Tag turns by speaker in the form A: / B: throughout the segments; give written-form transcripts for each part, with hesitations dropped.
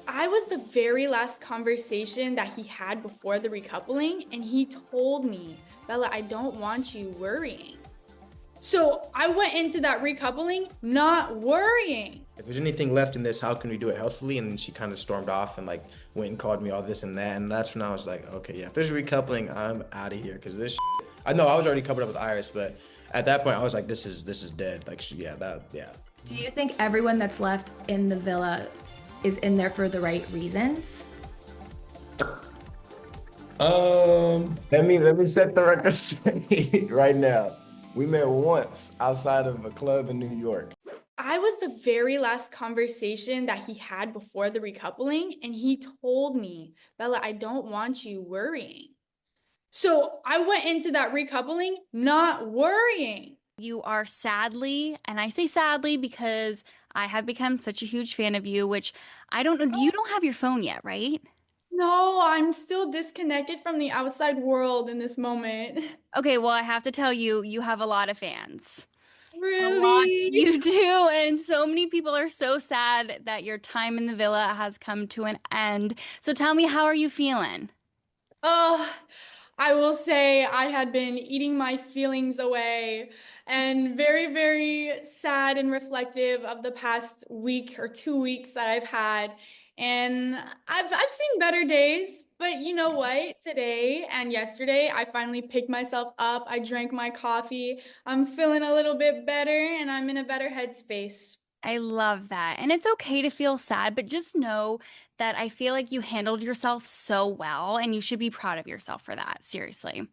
A: I was the very last conversation that he had before the recoupling, and he told me, Bella, I don't want you worrying. So I went into that recoupling not worrying.
B: If there's anything left in this, how can we do it healthily? And then she kind of stormed off and like went and called me all this and that. And that's when I was like, okay, yeah, if there's a recoupling, I'm out of here because I know I was already coupled up with Iris, but at that point I was like, this is dead. Like, yeah.
C: Do you think everyone that's left in the villa is in there for the right reasons?
D: Let me set the record straight right now. We met once outside of a club in New York.
A: I was the very last conversation that he had before the recoupling, and he told me, Bella, I don't want you worrying. So I went into that recoupling not worrying.
E: You are sadly, and I say sadly because I have become such a huge fan of you, which I don't know, you don't have your phone yet, right?
A: No, I'm still disconnected from the outside world in this moment.
E: Okay, well, I have to tell you, you have a lot of fans. A lot
A: Really?
E: you do, and so many people are so sad that your time in the villa has come to an end. So tell me, how are you feeling?
A: Oh, I will say I had been eating my feelings away and very, very sad and reflective of the past week or 2 weeks that I've had. And I've seen better days, but you know what? Today and yesterday, I finally picked myself up. I drank my coffee. I'm feeling a little bit better and I'm in a better headspace.
E: I love that. And it's okay to feel sad, but just know that I feel like you handled yourself so well, and you should be proud of yourself for that. Seriously.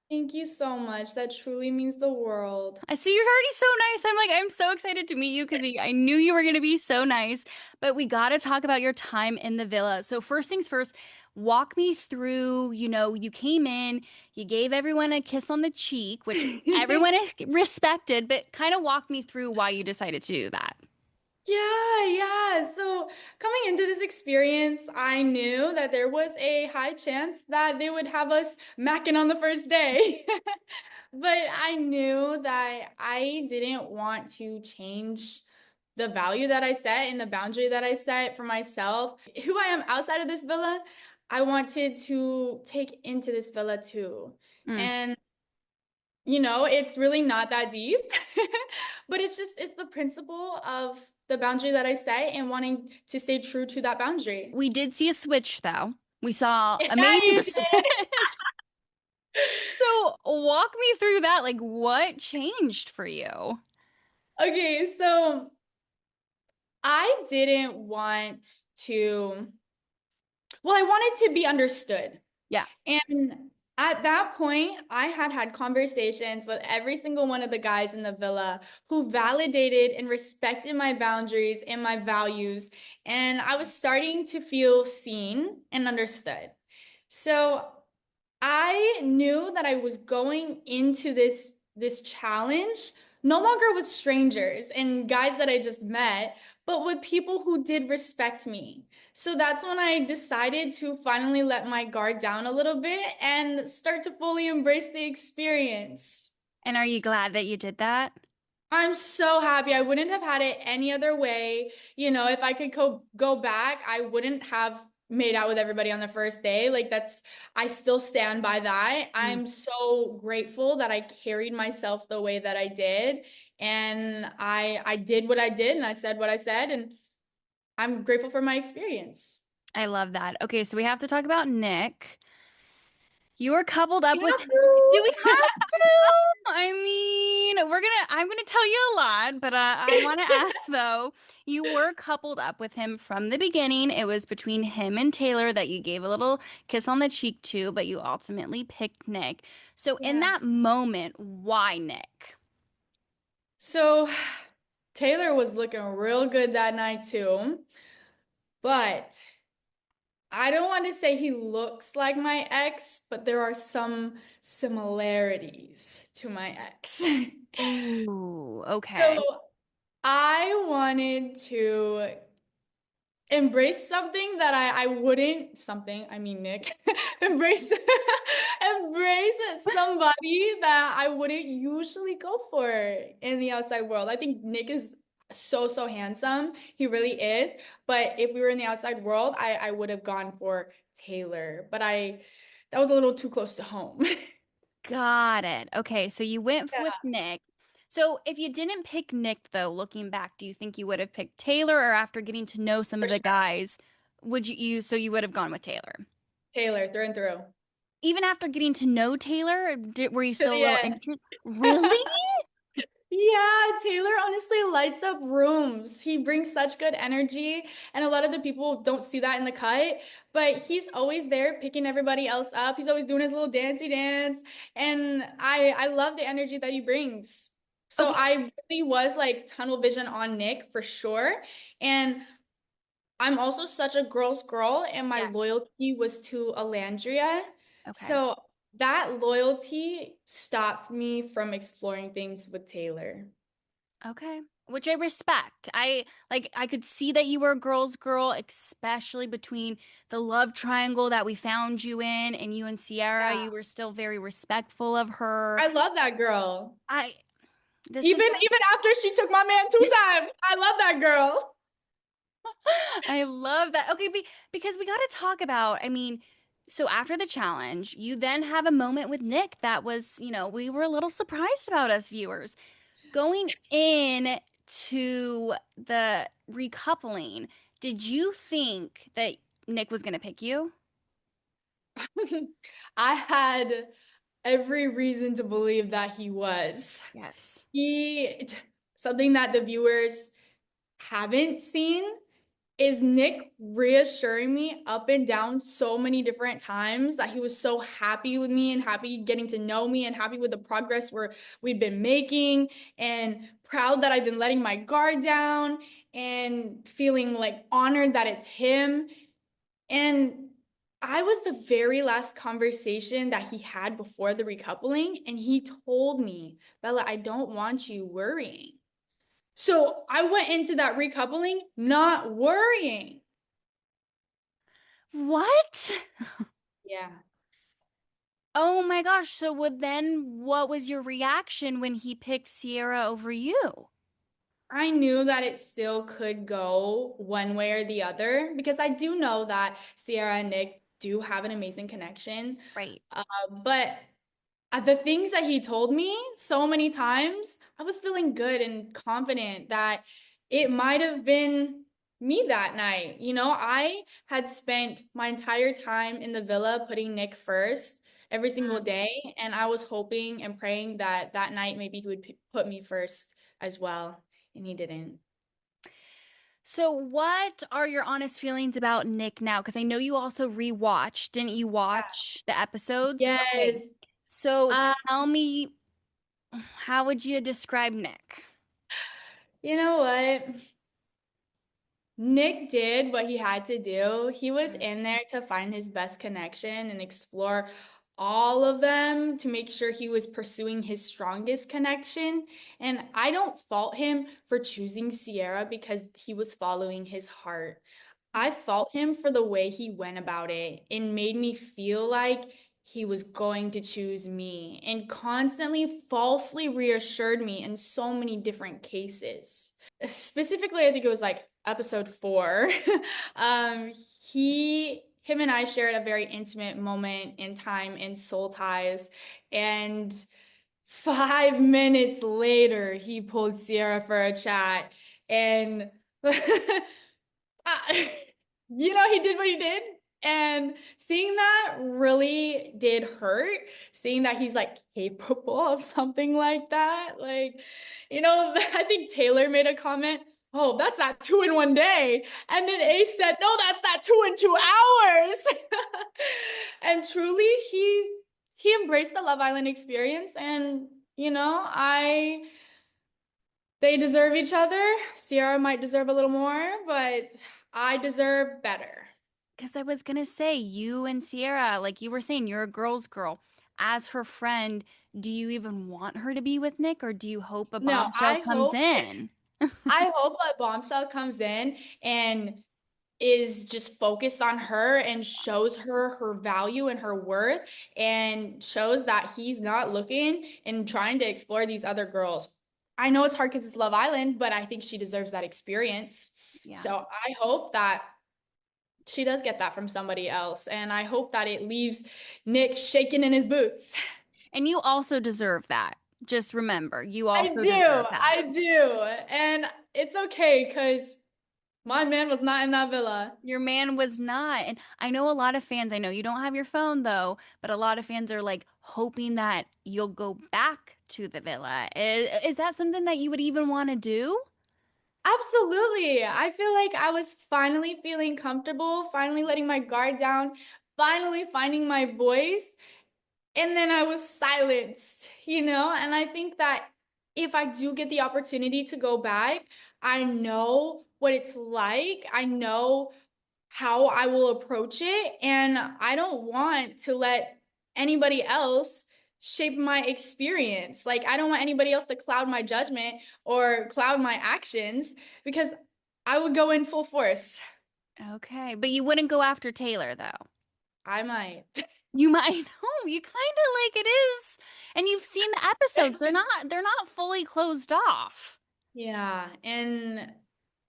A: Thank you so much. That truly means the world.
E: I see you're already so nice. I'm so excited to meet you because I knew you were going to be so nice. But we got to talk about your time in the villa. So, first things first, walk me through. You came in, you gave everyone a kiss on the cheek, which everyone respected, but kind of walk me through why you decided to do that.
A: Yeah. So coming into this experience, I knew that there was a high chance that they would have us macking on the first day. But I knew that I didn't want to change the value that I set and the boundary that I set for myself. Who I am outside of this villa, I wanted to take into this villa too.
E: Mm.
A: And it's really not that deep, but it's the principle of the boundary that I set and wanting to stay true to that boundary.
E: We did see a switch, though. We saw
A: Yeah,
E: amazing
A: you
E: switch.
A: did.
E: So walk me through that. Like, what changed for you?
A: Okay, so I didn't want to, well, I wanted to be understood.
E: Yeah.
A: And at that point, I had conversations with every single one of the guys in the villa who validated and respected my boundaries and my values. And I was starting to feel seen and understood. So I knew that I was going into this challenge no longer with strangers and guys that I just met, but with people who did respect me. So that's when I decided to finally let my guard down a little bit and start to fully embrace the experience.
E: And are you glad that you did that?
A: I'm so happy. I wouldn't have had it any other way. If I could go back, I wouldn't have made out with everybody on the first day. I still stand by that. I'm so grateful that I carried myself the way that I did. And I did what I did and I said what I said. And I'm grateful for my experience.
E: I love that. Okay, so we have to talk about Nick. You were coupled up with.
A: Yeah.
E: Do we have to? I mean, I'm gonna tell you a lot, but I want to ask though. You were coupled up with him from the beginning. It was between him and Taylor that you gave a little kiss on the cheek to, but you ultimately picked Nick. So in
A: Yeah.
E: that moment, why Nick?
A: So Taylor was looking real good that night too. But I don't want to say he looks like my ex, but there are some similarities to my ex.
E: Ooh, okay.
A: So I wanted to embrace something that I wouldn't, something, I mean Nick, embrace embrace somebody that I wouldn't usually go for in the outside world. I think Nick is so handsome. He really is. But if we were in the outside world, I would have gone for Taylor. But that was a little too close to home.
E: Got it. Okay, so you went
A: Yeah.
E: with Nick. So if you didn't pick Nick, though, looking back, do you think you would have picked Taylor, or after getting to know some
A: For
E: of the
A: sure.
E: guys, would so you would have gone with Taylor?
A: Taylor, through and through.
E: Even after getting to know Taylor, were you
A: To
E: still a
A: the
E: little
A: end.
E: interested? Really?
A: Yeah, Taylor honestly lights up rooms. He brings such good energy, and a lot of the people don't see that in the cut, but he's always there picking everybody else up. He's always doing his little dancey dance, and I love the energy that he brings. So
E: Okay.
A: I really was like tunnel vision on Nick for sure. And I'm also such a girl's girl, and my
E: Yes.
A: loyalty was to Alandria.
E: Okay.
A: So that loyalty stopped me from exploring things with Taylor.
E: Okay. Which I respect. I could see that you were a girl's girl, especially between the love triangle that we found you in and you and Sierra.
A: Yeah.
E: You were still very respectful of her.
A: I love that girl.
E: I this is
A: Even after she took my man 2 times, I love that girl.
E: I love that. Okay, because we got to talk about, I mean, so after the challenge, you then have a moment with Nick that was, we were a little surprised about us viewers. Going in to the recoupling, did you think that Nick was going to pick you?
A: I had every reason to believe that he was.
E: Yes.
A: He, something that the viewers haven't seen is Nick reassuring me up and down so many different times that he was so happy with me and happy getting to know me and happy with the progress we'd been making and proud that I've been letting my guard down and feeling like honored that it's him. And I was the very last conversation that he had before the recoupling, and he told me, Bella, I don't want you worrying. So I went into that recoupling not worrying.
E: What?
A: Yeah.
E: Oh my gosh. So what was your reaction when he picked Sierra over you?
A: I knew that it still could go one way or the other because I do know that Sierra and Nick do have an amazing connection.
E: Right.
A: But the things that he told me so many times, I was feeling good and confident that it might have been me that night. I had spent my entire time in the villa putting Nick first every single
E: Mhm.
A: day, and I was hoping and praying that that night maybe he would put me first as well, and he didn't.
E: So, what are your honest feelings about Nick now? Because I know you also rewatched. Didn't you watch the episodes? Okay.
A: Yes.
E: So,
A: Uh,
E: tell me, how would you describe Nick?
A: you know what? Nick did what he had to do. He was
E: Mm.
A: in there to find his best connection and explore all of them to make sure he was pursuing his strongest connection. And I don't fault him for choosing Sierra because he was following his heart. I fault him for the way he went about it. It made me feel like he was going to choose me and constantly falsely reassured me in so many different cases. Specifically, I think it was like episode 4. um, him and I shared a very intimate moment in time in Soul Ties, and 5 minutes later, he pulled Sierra for a chat, and he did what he did. And seeing that really did hurt. Seeing that he's like capable of something like that. Like, I think Taylor made a comment. Oh, that's that 2 in 1 day. And then Ace said, no, that's that 2 in 2 hours. And truly, he embraced the Love Island experience. And, I they deserve each other. Sierra might deserve a little more, but I deserve better.
E: Because I was going to say, you and Sierra, like you were saying, you're a girl's girl. As her friend, do you even want her to be with Nick, or do you hope a
A: No,
E: bombshell comes in?
A: I hope a bombshell comes in and is just focused on her and shows her her value and her worth and shows that he's not looking and trying to explore these other girls. I know it's hard because it's Love Island, but I think she deserves that experience.
E: Yeah.
A: So I hope that she does get that from somebody else. And I hope that it leaves Nick shaking in his boots.
E: And you also deserve that. Just remember, you
A: I
E: also
A: do.
E: deserve that.
A: I do. And it's okay because my man was not in that villa.
E: Your man was not. And I know a lot of fans, I know you don't have your phone though, but a lot of fans are like hoping that you'll go back to the villa. Is that something that you would even want to do?
A: Absolutely. I feel like I was finally feeling comfortable, finally letting my guard down, finally finding my voice. And then I was silenced, And I think that if I do get the opportunity to go back, I know what it's like. I know how I will approach it. And I don't want to let anybody else shape my experience. Like, I don't want anybody else to cloud my judgment or cloud my actions because I would go in full force.
E: Okay, but you wouldn't go after Taylor though.
A: I might.
E: You might know, you kind of like it is. And you've seen the episodes. They're not fully closed off.
A: Yeah. And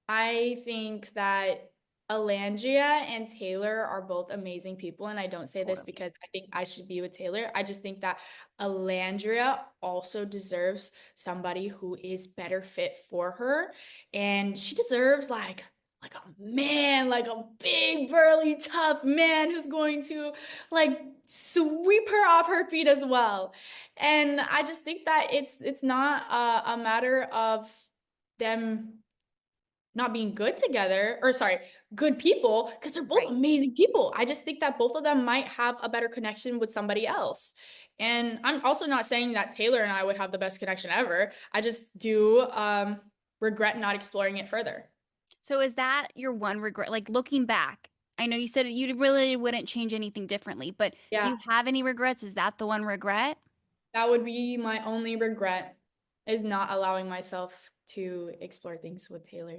A: I think that Alandria and Taylor are both amazing people. And I don't say this
E: Totally.
A: because I think I should be with Taylor. I just think that Alandria also deserves somebody who is better fit for her. And she deserves like a man, like a big, burly, tough man who's going to like sweep her off her feet as well. And I just think that it's not a matter of them not being good together, or sorry, good people, because they're both
E: Right.
A: amazing people. I just think that both of them might have a better connection with somebody else. And I'm also not saying that Taylor and I would have the best connection ever. I just do regret not exploring it further.
E: So is that your one regret? Like looking back, I know you said you really wouldn't change anything differently, but do
A: Yeah,
E: you have any regrets? Is that the one regret?
A: that would be my only regret is not allowing myself to explore things with Taylor.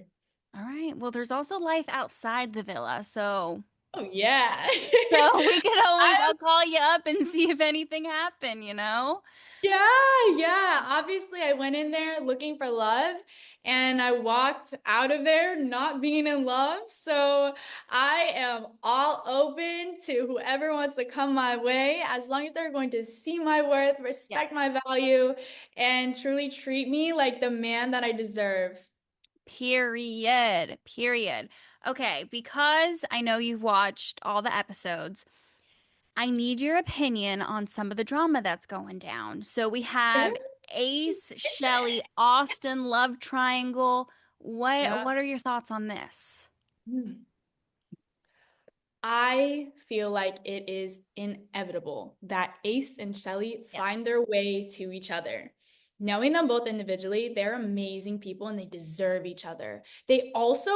E: All right. Well, there's also life outside the villa. So
A: Oh yeah.
E: we could always
A: I
E: I'll call you up and see if anything happened, you know?
A: Yeah. Obviously, I went in there looking for love and I walked out of there not being in love. So I am all open to whoever wants to come my way, as long as they're going to see my worth, respect
E: Yes.
A: my value, and truly treat me like the man that I deserve.
E: Period. Period. Okay, because I know you've watched all the episodes, I need your opinion on some of the drama that's going down. So we
A: Yeah.
E: have Ace, Chelley, Austin love triangle.
A: Yeah.
E: What are your thoughts on this?
A: I feel like it is inevitable that Ace and Chelley
E: Yes.
A: find their way to each other. Knowing them both individually, they're amazing people and they deserve each other. They also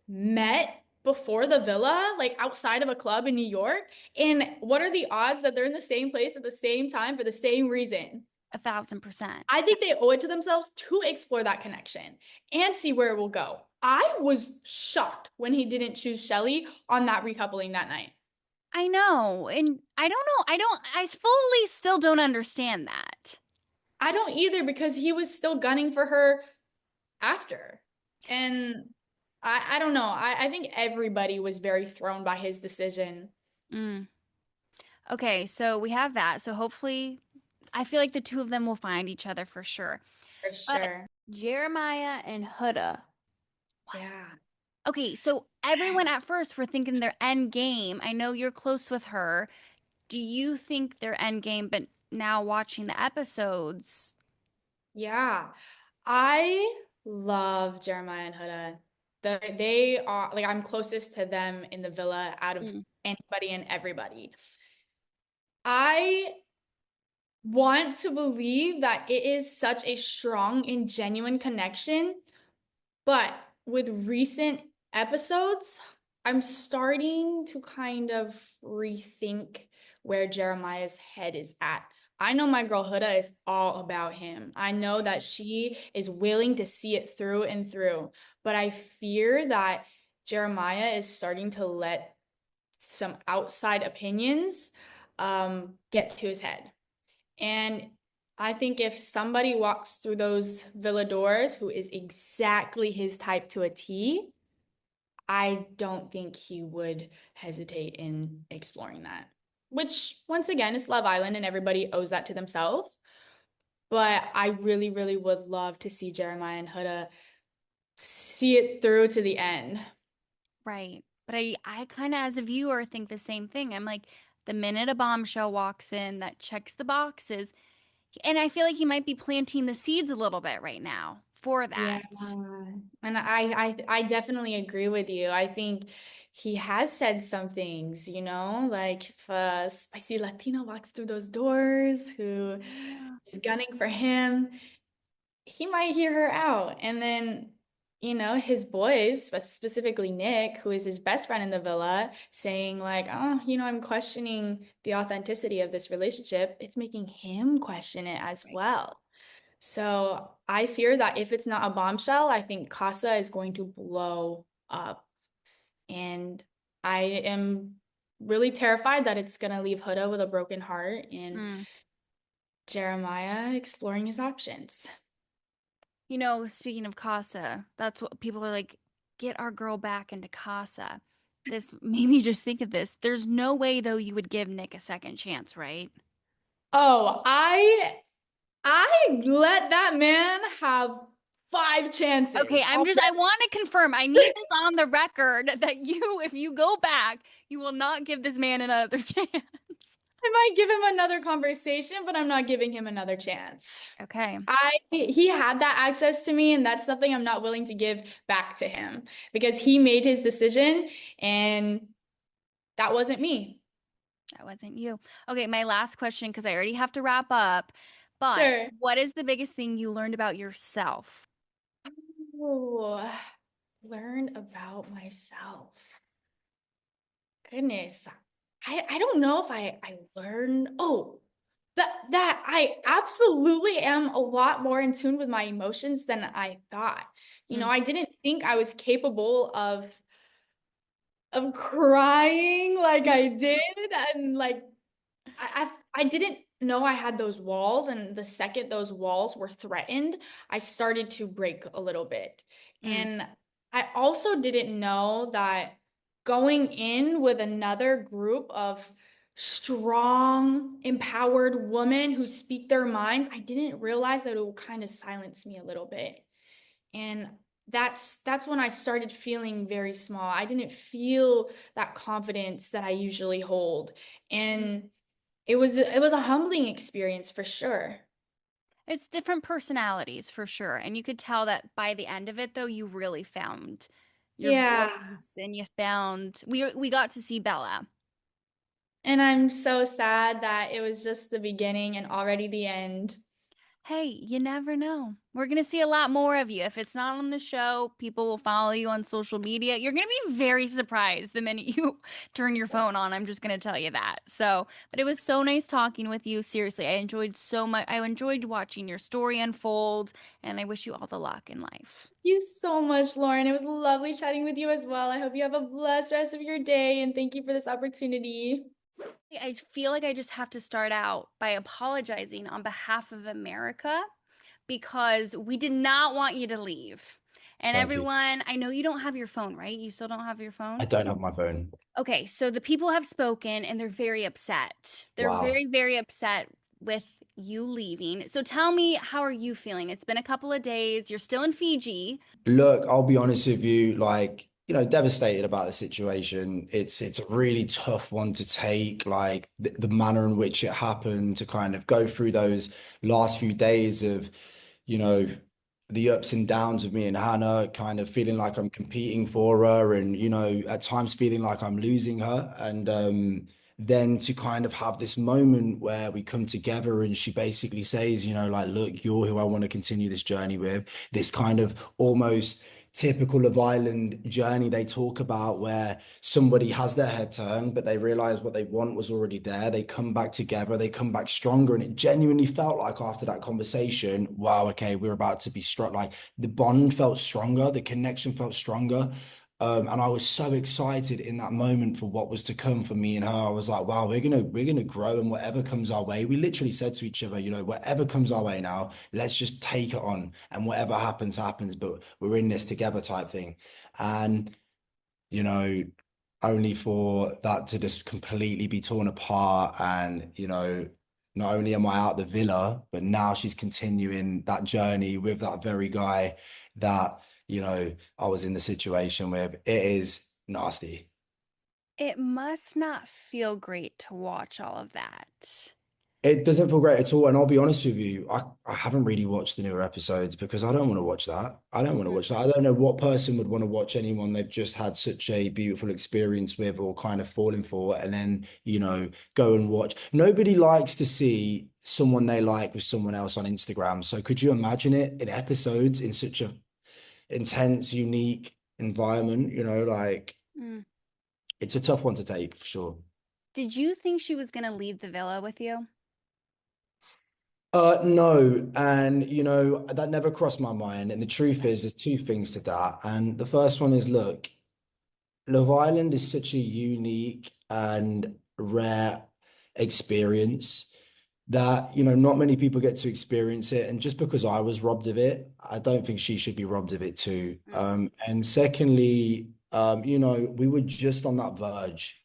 A: met before the villa, like outside of a club in New York. And what are the odds that they're in the same place at the same time for the same reason?
E: 1,000%.
A: I think they owe it to themselves to explore that connection and see where it will go. I was shocked when he didn't choose Chelley on that recoupling that night.
E: I know. And I don't know. I fully still don't understand that.
A: I don't either because he was still gunning for her after. And I don't know. I think everybody was very thrown by his decision.
E: Mm. Okay, so we have that. So hopefully, I feel like the two of them will find each other for sure.
A: For
E: But
A: sure.
C: Jeremiah and Huda.
A: Yeah.
E: okay, so everyone at first were thinking their end game. I know you're close with her. Do you think their end game, but now watching the episodes?
A: Yeah. I love Jeremiah and Huda. They are like I'm closest to them in the villa out of
E: Mm.
A: anybody and everybody. I want to believe that it is such a strong and genuine connection, but with recent episodes, I'm starting to kind of rethink where Jeremiah's head is at. I know my girl Huda is all about him. I know that she is willing to see it through and through, but I fear that Jeremiah is starting to let some outside opinions get to his head. And I think if somebody walks through those villa doors who is exactly his type to a T, I don't think he would hesitate in exploring that. Which, once again, is Love Island and everybody owes that to themselves. But I really, really would love to see Jeremiah and Huda see it through to the end.
E: Right. But I kind of, as a viewer, think the same thing. I'm like, the minute a bombshell walks in that checks the boxes, and I feel like he might be planting the seeds a little bit right now for
A: Yeah,
E: that.
A: and I definitely agree with you. I think he has said some things, like if a spicy Latino walks through those doors who
E: Yeah.
A: is gunning for him, he might hear her out. And then, his boys, specifically Nick, who is his best friend in the villa, saying like, oh, I'm questioning the authenticity of this relationship. It's making him question it as
E: Right.
A: well. So I fear that if it's not a bombshell, I think Casa is going to blow up. And I am really terrified that it's going to leave Huda with a broken heart and
E: Mm.
A: Jeremiah exploring his options.
E: Speaking of Casa, that's what people are like, get our girl back into Casa. This made me just think of this. There's no way, though, you would give Nick a second chance, right?
A: Oh, I let that man have 5 chances.
E: Okay, I want to confirm. I need this on the record that if you go back, you will not give this man another chance.
A: I might give him another conversation, but I'm not giving him another chance.
E: Okay.
A: He had that access to me, and that's something I'm not willing to give back to him because he made his decision and that wasn't me.
E: That wasn't you. Okay, my last question, because I already have to wrap up. But
A: Sure.
E: what is the biggest thing you learned about yourself?
A: Oh, learned about myself. Goodness. I don't know if I learned. Oh, that I absolutely am a lot more in tune with my emotions than I thought.
E: Mm,
A: I didn't think I was capable of crying like I did, and like I didn't know I had those walls, and the second those walls were threatened, I started to break a little bit.
E: mm,
A: And I also didn't know that going in with another group of strong, empowered women who speak their minds, I didn't realize that it would kind of silence me a little bit. And that's when I started feeling very small. I didn't feel that confidence that I usually hold.
E: mm.
A: And it was a humbling experience for sure.
E: It's different personalities for sure. And you could tell that by the end of it, though, you really found your
A: Yeah.
E: voice and you found we got to see Bella.
A: And I'm so sad that it was just the beginning and already the end.
E: Hey, you never know. We're going to see a lot more of you. If it's not on the show, people will follow you on social media. You're going to be very surprised the minute you turn your phone on. I'm just going to tell you that. So, but it was so nice talking with you. Seriously, I enjoyed so much. I enjoyed watching your story unfold, and I wish you all the luck in life.
A: Thank you so much, Lauren. It was lovely chatting with you as well. I hope you have a blessed rest of your day and thank you for this opportunity.
E: I feel like I just have to start out by apologizing on behalf of America because we did not want you to leave. And
F: Thank you.
E: everyone, I know you don't have your phone, right? You still don't have your
F: I
E: phone?
F: don't have my phone.
E: Okay, so the people have spoken and they're very upset. They're
F: Wow.
E: very, very upset with you leaving. So tell me, how are you feeling? It's been a couple of days. You're still in Fiji.
F: Look, I'll be honest with you, devastated about the situation. It's a really tough one to take, like the manner in which it happened, to kind of go through those last few days of, you know, the ups and downs of me and Hannah, kind of feeling like I'm competing for her and, at times feeling like I'm losing her. And then to kind of have this moment where we come together and she basically says, like, look, you're who I want to continue this journey with. This kind of almost typical Love Island journey they talk about, where somebody has their head turned, but they realize what they want was already there. They come back together, they come back stronger. And it genuinely felt like after that conversation, wow, okay, we're about to be struck. Like the bond felt stronger, the connection felt stronger. And I was so excited in that moment for what was to come for me and her. I was like, wow, we're gonna grow, and whatever comes our way, we literally said to each other, whatever comes our way now, let's just take it on, and whatever happens, happens. But we're in this together type thing. And you know, only for that to just completely be torn apart. And, not only am I out the villa, but now she's continuing that journey with that very guy that, I was in the situation with. It is nasty.
E: It must not feel great to watch all of that.
F: It doesn't feel great at all. And I'll be honest with you, I haven't really watched the newer episodes because I don't want to watch that. I don't want to
E: Mhm.
F: watch that. I don't know what person would want to watch anyone they've just had such a beautiful experience with or kind of falling for, and then, go and watch. Nobody likes to see someone they like with someone else on Instagram. So could you imagine it in episodes in such a intense, unique environment? Like
E: Mm.
F: it's a tough one to take for sure.
E: Did you think she was going to leave the villa with you?
F: No, and that never crossed my mind. And the truth is, there's two things to that. And the first one is, look, Love Island is such a unique and rare experience that, not many people get to experience it. And just because I was robbed of it, I don't think she should be robbed of it too.
E: Mm.
F: And secondly, we were just on that verge.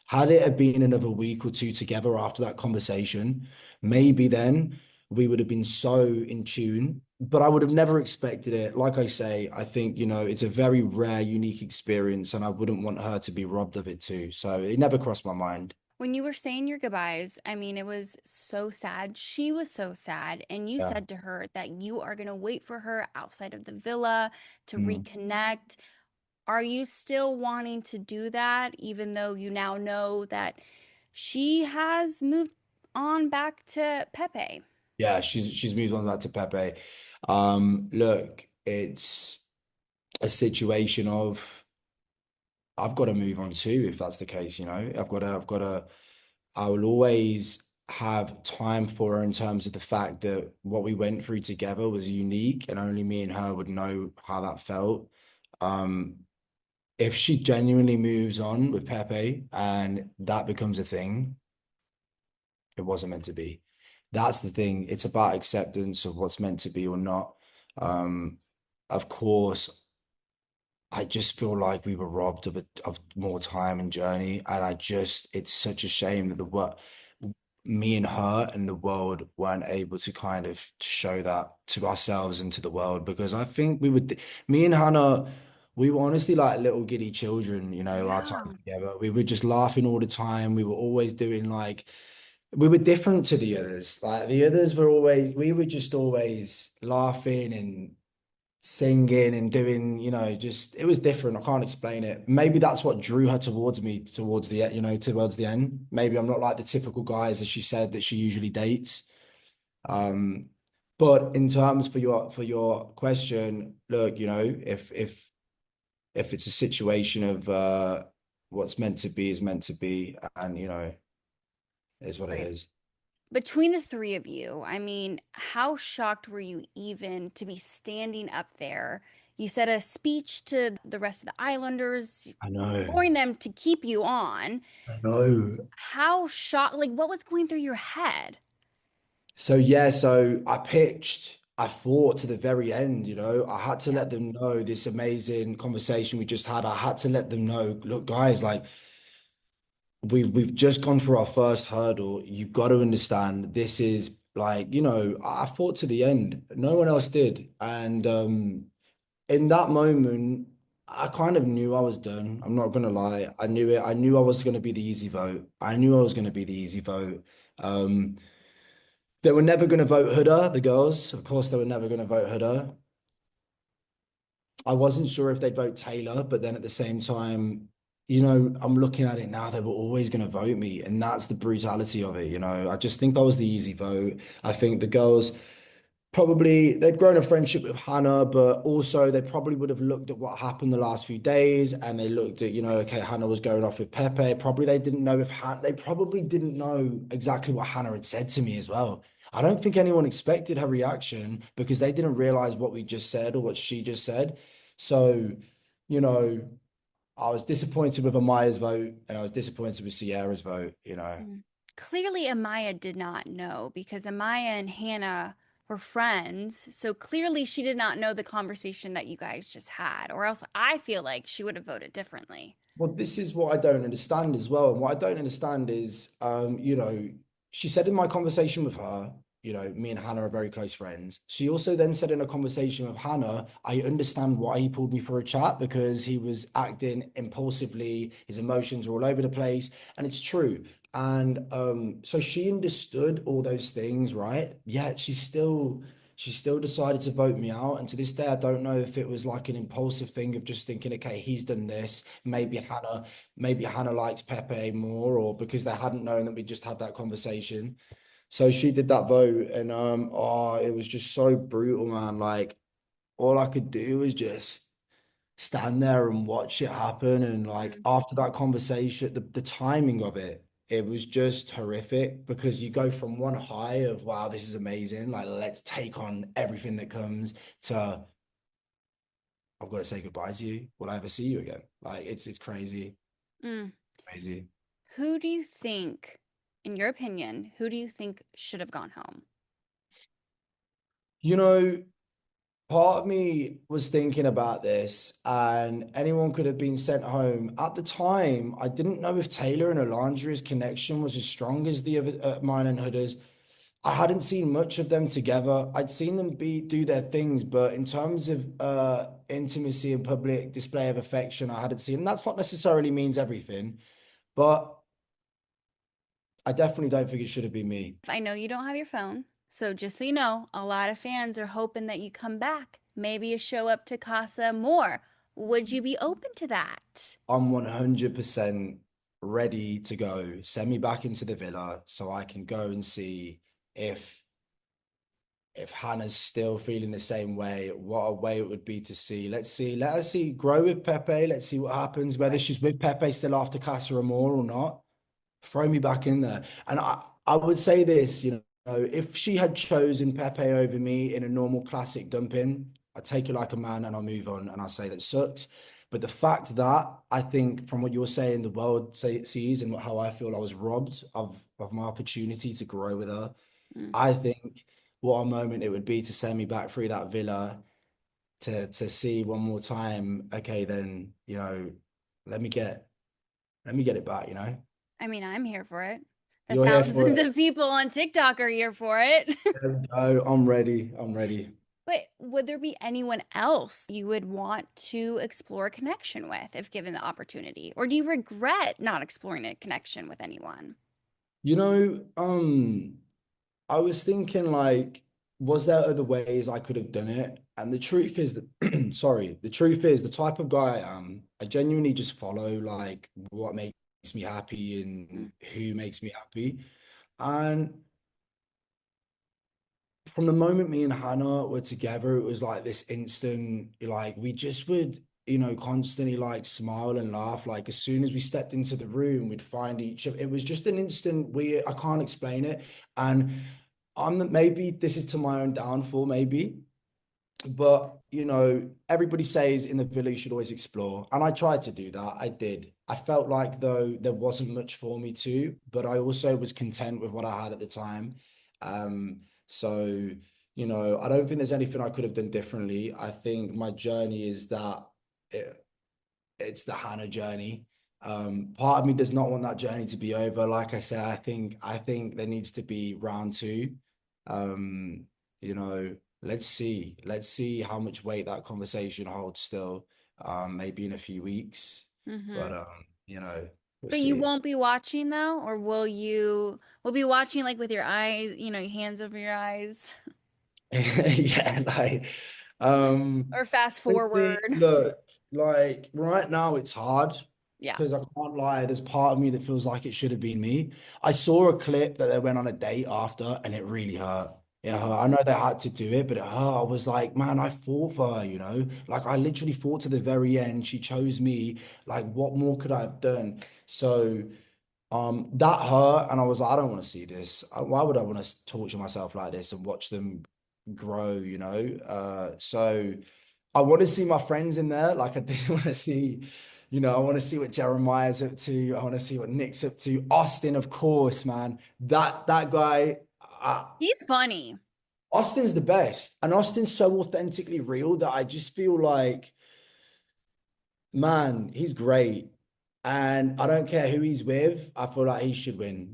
F: Had it have been another week or two together after that conversation, maybe then we would have been so in tune, but I would have never expected it. Like I say, I think, it's a very rare, unique experience, and I wouldn't want her to be robbed of it too. So it never crossed my mind.
E: When you were saying your goodbyes, I mean, it was so sad. She was so sad. And you
F: Yeah.
E: said to her that you are going to wait for her outside of the villa to
F: Mm.
E: reconnect. Are you still wanting to do that, even though you now know that she has moved on back to Pepe?
F: Yeah, she's moved on that to Pepe. Look, it's a situation of I've got to move on too, if that's the case, I've got to I will always have time for her in terms of the fact that what we went through together was unique and only me and her would know how that felt. Um, if she genuinely moves on with Pepe and that becomes a thing, it wasn't meant to be. That's the thing. It's about acceptance of what's meant to be or not. Um, of course, I just feel like we were robbed of more time and journey, and it's such a shame that the what me and her and the world weren't able to kind of show that to ourselves and to the world, because I think me and Hannah, we were honestly like little giddy children, our time
E: Yeah.
F: together. We were just laughing all the time. We were always doing like we were different to the others. Like the others were always, we were just always laughing and singing and doing, just it was different. I can't explain it. Maybe that's what drew her towards me towards the end. Maybe I'm not like the typical guys, as she said, that she usually dates. Um, but in terms for your question, look, if it's a situation of what's meant to be is meant to be, and it is what it
E: Right.
F: is.
E: Between the three of you, I mean, how shocked were you even to be standing up there? You said a speech to the rest of the Islanders,
F: I know.
E: imploring them to keep you on.
F: I know.
E: How shocked, like, what was going through your head?
F: So yeah, so I fought to the very end, I had to
E: Yeah.
F: let them know this amazing conversation we just had. I had to let them know, look, guys, like we've just gone through our first hurdle. You've got to understand this is like, I fought to the end. No one else did. And in that moment, I kind of knew I was done. I'm not gonna lie. I knew it. I knew I was gonna be the easy vote. I knew I was gonna be the easy vote. They were never going to vote Huda, the girls. Of course, they were never going to vote Huda. I wasn't sure if they'd vote Taylor, but then at the same time, I'm looking at it now, they were always going to vote me. And that's the brutality of it. I just think I was the easy vote. I think the girls probably, they'd grown a friendship with Hannah, but also they probably would have looked at what happened the last few days, and they looked at, okay, Hannah was going off with Pepe. Probably they didn't know if they probably didn't know exactly what Hannah had said to me as well. I don't think anyone expected her reaction because they didn't realize what we just said or what she just said. So, you know, I was disappointed with Amaya's vote, and I was disappointed with Sierra's vote,
E: Mm. Clearly, Amaya did not know because Amaya and Hannah were friends. So clearly, she did not know the conversation that you guys just had, or else I feel like she would have voted differently.
F: Well, this is what I don't understand as well. And what I don't understand is, she said in my conversation with her, me and Hannah are very close friends. She also then said in a conversation with Hannah, I understand why he pulled me for a chat because he was acting impulsively, his emotions were all over the place, and it's true. And so she understood all those things, right? Yet she still decided to vote me out. And to this day, I don't know if it was like an impulsive thing of just thinking, okay, he's done this. Maybe Hannah likes Pepe more, or because they hadn't known that we just had that conversation. So she did that vote, and oh, it was just so brutal, man. Like all I could do was just stand there and watch it happen. And like
E: Mm.
F: after that conversation, the timing of it was just horrific because you go from one high of wow, this is amazing, like let's take on everything that comes, to I've got to say goodbye to you. Will I ever see you again? Like it's crazy,
E: Mm.
F: crazy.
E: Who do you think, in your opinion, who do you think should have gone home?
F: You know, part of me was thinking about this, and anyone could have been sent home. At the time, I didn't know if Taylor and Alondria's connection was as strong as the other mine and Hudder's. I hadn't seen much of them together. I'd seen them do their things, but in terms of intimacy and public display of affection, I hadn't seen. And that's not necessarily means everything, but I definitely don't think it should have been me.
E: I know you don't have your phone, so just so you know, a lot of fans are hoping that you come back. Maybe you show up to Casa more. Would you be open to that?
F: I'm 100% ready to go. Send me back into the villa so I can go and see if Hannah's still feeling the same way. What a way it would be to see. Let's see. Let us see. Grow with Pepe. Let's see what happens. Whether she's with Pepe still after Casa Amor or not. Throw me back in there. And I would say this, if she had chosen Pepe over me in a normal classic dumping, I'd take it like a man and I'll move on and I'll say that sucks. But the fact that I think from what you're saying, the world sees and how I feel I was robbed of my opportunity to grow with her.
E: Mm.
F: I think what a moment it would be to send me back through that villa to see one more time. Okay, then, let me get it back.
E: I mean, I'm here for it. The
F: You're here for
E: thousands
F: it.
E: of people on TikTok are here for it.
F: Oh, I'm ready. I'm ready.
E: But would there be anyone else you would want to explore a connection with if given the opportunity? Or do you regret not exploring a connection with anyone?
F: You know, I was thinking like, was there other ways I could have done it? And the truth is that, sorry, the truth is the type of guy I am, I genuinely just follow like what makes me happy and
E: Mm.
F: who makes me happy. And from the moment me and Hannah were together, it was like this instant, like we just would, constantly like smile and laugh. Like as soon as we stepped into the room, we'd find each other. It was just an instant weird, I can't explain it. And maybe this is to my own downfall, maybe. But everybody says in the villa you should always explore. And I tried to do that. I did. I felt like though there wasn't much for me to, but I also was content with what I had at the time. So, I don't think there's anything I could have done differently. I think my journey is that it's the Hannah journey. Part of me does not want that journey to be over. Like I said, I think there needs to be round two. Um, you know, let's see how much weight that conversation holds still. Maybe in a few weeks. But
E: Hmm.
F: we'll
E: But you
F: see.
E: won't be watching though, or will be watching like with your eyes, your hands over your eyes,
F: Yeah, like um
E: or fast
F: honestly,
E: forward?
F: look, like right now it's hard
E: Yeah.
F: because I can't lie, there's part of me that feels like it should have been me. I saw a clip that they went on a date after and it really hurt. It hurt. I know they had to do it, but it hurt. I was like, man, I fought for her. Like I literally fought to the very end. She chose me. Like, what more could I have done? So that hurt, and I was like, I don't want to see this. Why would I want to torture myself like this and watch them grow? So I want to see my friends in there. Like I did want to see I want to see what Jeremiah's up to. I want to see what Nick's up to. Austin, of course, man. That guy,
E: He's funny.
F: Austin's the best. And Austin's so authentically real that I just feel like, man, he's great. And I don't care who he's with. I feel like he should win,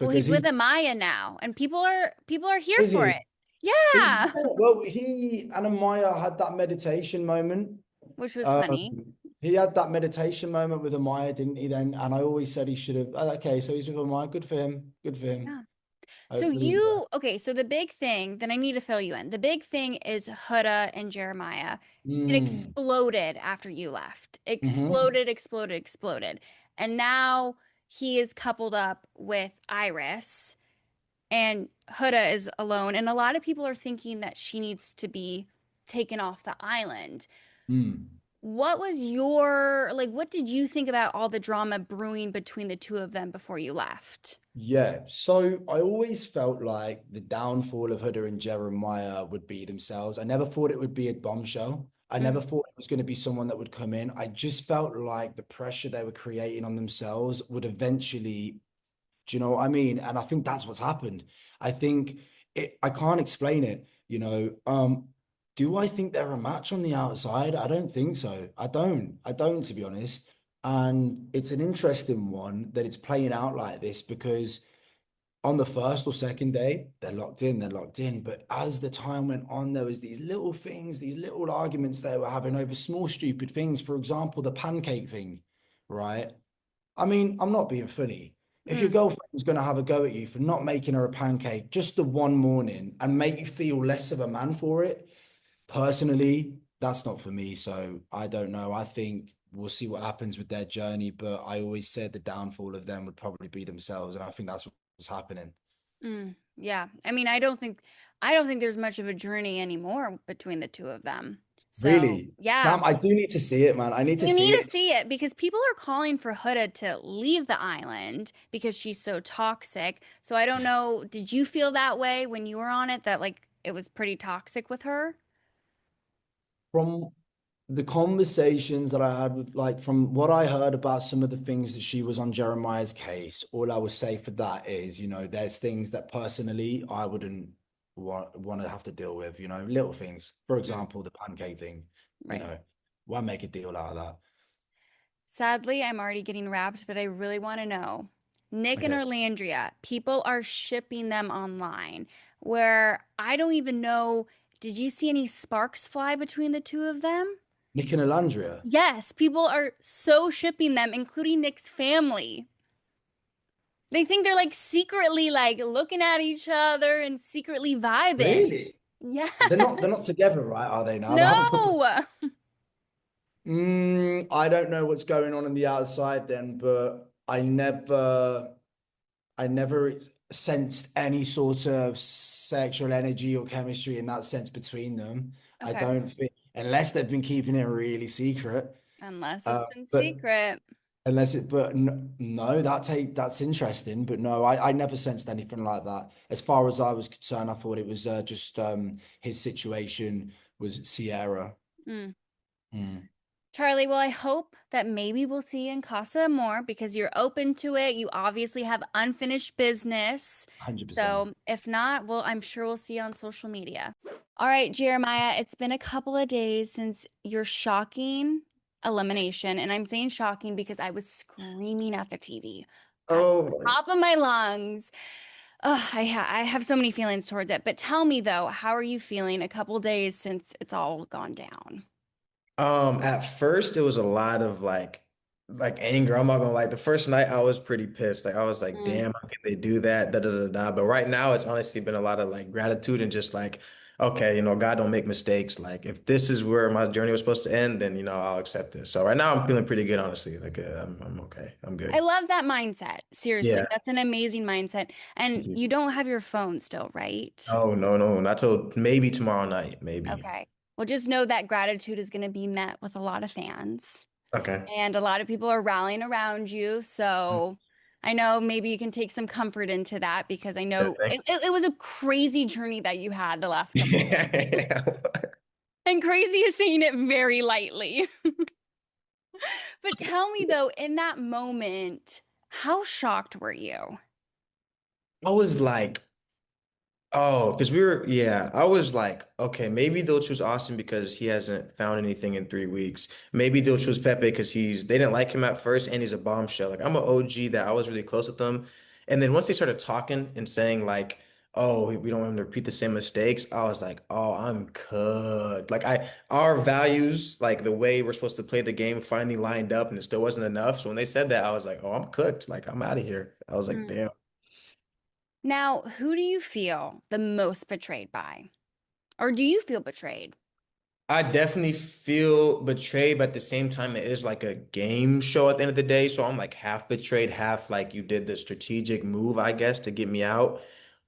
E: Well,
F: because
E: he's with Amaya now, and people are here
F: is
E: for
F: he?
E: it. Yeah,
F: Well, he and Amaya had that meditation moment.
E: which was
F: Um,
E: funny.
F: he had that meditation moment with Amaya, didn't he? Then, and I always said he should have. Okay, so he's with Amaya. Good for him. Good for him.
E: Yeah. So
F: Hopefully,
E: okay, so the big thing, then I need to fill you in. The big thing is Huda and Jeremiah. It
F: mm,
E: exploded after you left.
F: mhm,
E: Exploded. And now he is coupled up with Iris, and Huda is alone. And a lot of people are thinking that she needs to be taken off the island.
F: mm.
E: What was what did you think about all the drama brewing between the two of them before you left?
F: Yeah, so I always felt like the downfall of Huda and Jeremiah would be themselves. I never thought it would be a bombshell. I never
E: Mm,
F: thought it was going to be someone that would come in. I just felt like the pressure they were creating on themselves would eventually, do you know what I mean? And I think that's what's happened. I think I can't explain it. Do I think they're a match on the outside? I don't think so. I don't, to be honest. And it's an interesting one that it's playing out like this because on the first or second day, they're locked in. But as the time went on, there was these little things, these little arguments they were having over small, stupid things. For example, the pancake thing, right? I mean, I'm not being funny. If your
E: mm,
F: girlfriend's going to have a go at you for not making her a pancake just the one morning and make you feel less of a man for it, personally, that's not for me. So I don't know. I think we'll see what happens with their journey. But I always said the downfall of them would probably be themselves. And I think that's what's happening.
E: yeah. I mean, I don't think there's much of a journey anymore between the two of them. So,
F: Really?
E: yeah.
F: Damn, I do need to see it, man. I need to
E: You need
F: see
E: to
F: it.
E: see it because people are calling for Huda to leave the island because she's so toxic. So I don't know, did you feel that way when you were on it that it was pretty toxic with her?
F: From the conversations that I had with, like, from what I heard about some of the things that she was on Jeremiah's case, all I would say for that is, there's things that personally I wouldn't want to have to deal with, little things. For
E: Mm,
F: example, the pancake thing, you
E: right.
F: know, why make a deal out of that?
E: Sadly, I'm already getting wrapped, but I really want to know. Nick and
F: Okay.
E: Orlandria, people are shipping them online where I don't even know. Did you see any sparks fly between the two of them?
F: Nick and Alandria.
E: Yes, people are so shipping them, including Nick's family. They think they're secretly looking at each other and secretly vibing.
F: Really? They're not
E: Yes.
F: together, right? Are they now? They haven't put the
E: No.
F: I don't know what's going on the outside then, but I never sensed any sort of sexual energy or chemistry in that sense between them. I
E: Okay.
F: don't think, unless they've been keeping it really secret.
E: Unless it's
F: Uh,
E: been
F: but
E: secret.
F: no, that's interesting. But no, I never sensed anything like that. As far as I was concerned, I thought it was just his situation was Sierra.
E: Mm.
F: Mm,
E: Charlie, well, I hope that maybe we'll see you in Casa more because you're open to it. You obviously have unfinished business.
F: 100%.
E: So if not, well, I'm sure we'll see you on social media. All right, Jeremiah, it's been a couple of days since your shocking elimination. And I'm saying shocking because I was screaming at the TV at
B: Oh,
E: the top of my lungs. Ugh, I have so many feelings towards it. But tell me though, how are you feeling a couple days since it's all gone down?
B: At first it was a lot of like anger. I'm not gonna lie. The first night I was pretty pissed. Like I was like,
E: Mm.
B: damn, how can they do that? Da da da da. But right now it's honestly been a lot of like gratitude and just like, okay, God don't make mistakes. Like if this is where my journey was supposed to end, then I'll accept this. So right now I'm feeling pretty good, honestly. Like I'm okay. I'm
E: I
B: good.
E: love that mindset. Seriously,
B: Yeah.
E: that's an amazing mindset. And
B: Thank you.
E: you don't have your phone still, right?
B: Oh no, no, not till maybe tomorrow night, maybe.
E: Okay. Well, just know that gratitude is going to be met with a lot of fans.
B: Okay.
E: And a lot of people are rallying around you. So I know maybe you can take some comfort into that because I
B: Yeah,
E: know
B: thank
E: it was a crazy journey that you had the last couple of days.
B: you.
E: And crazy is saying it very lightly. But tell me though, in that moment, how shocked were you?
B: I was like, oh, because yeah, I was like, okay, maybe they'll choose Austin because he hasn't found anything in 3 weeks. Maybe they'll choose Pepe because they didn't like him at first and he's a bombshell. Like, I'm an OG that I was really close with them. And then once they started talking and saying, like, oh, we don't want him to repeat the same mistakes, I was like, oh, I'm cooked. Like, our values, like the way we're supposed to play the game finally lined up and it still wasn't enough. So when they said that, I was like, oh, I'm cooked. Like, I'm out of here. I was like,
E: Mm.
B: damn.
E: Now, who do you feel the most betrayed by? Or do you feel betrayed?
B: I definitely feel betrayed, but at the same time, it is like a game show at the end of the day. So I'm like half betrayed, half like you did the strategic move, I guess, to get me out.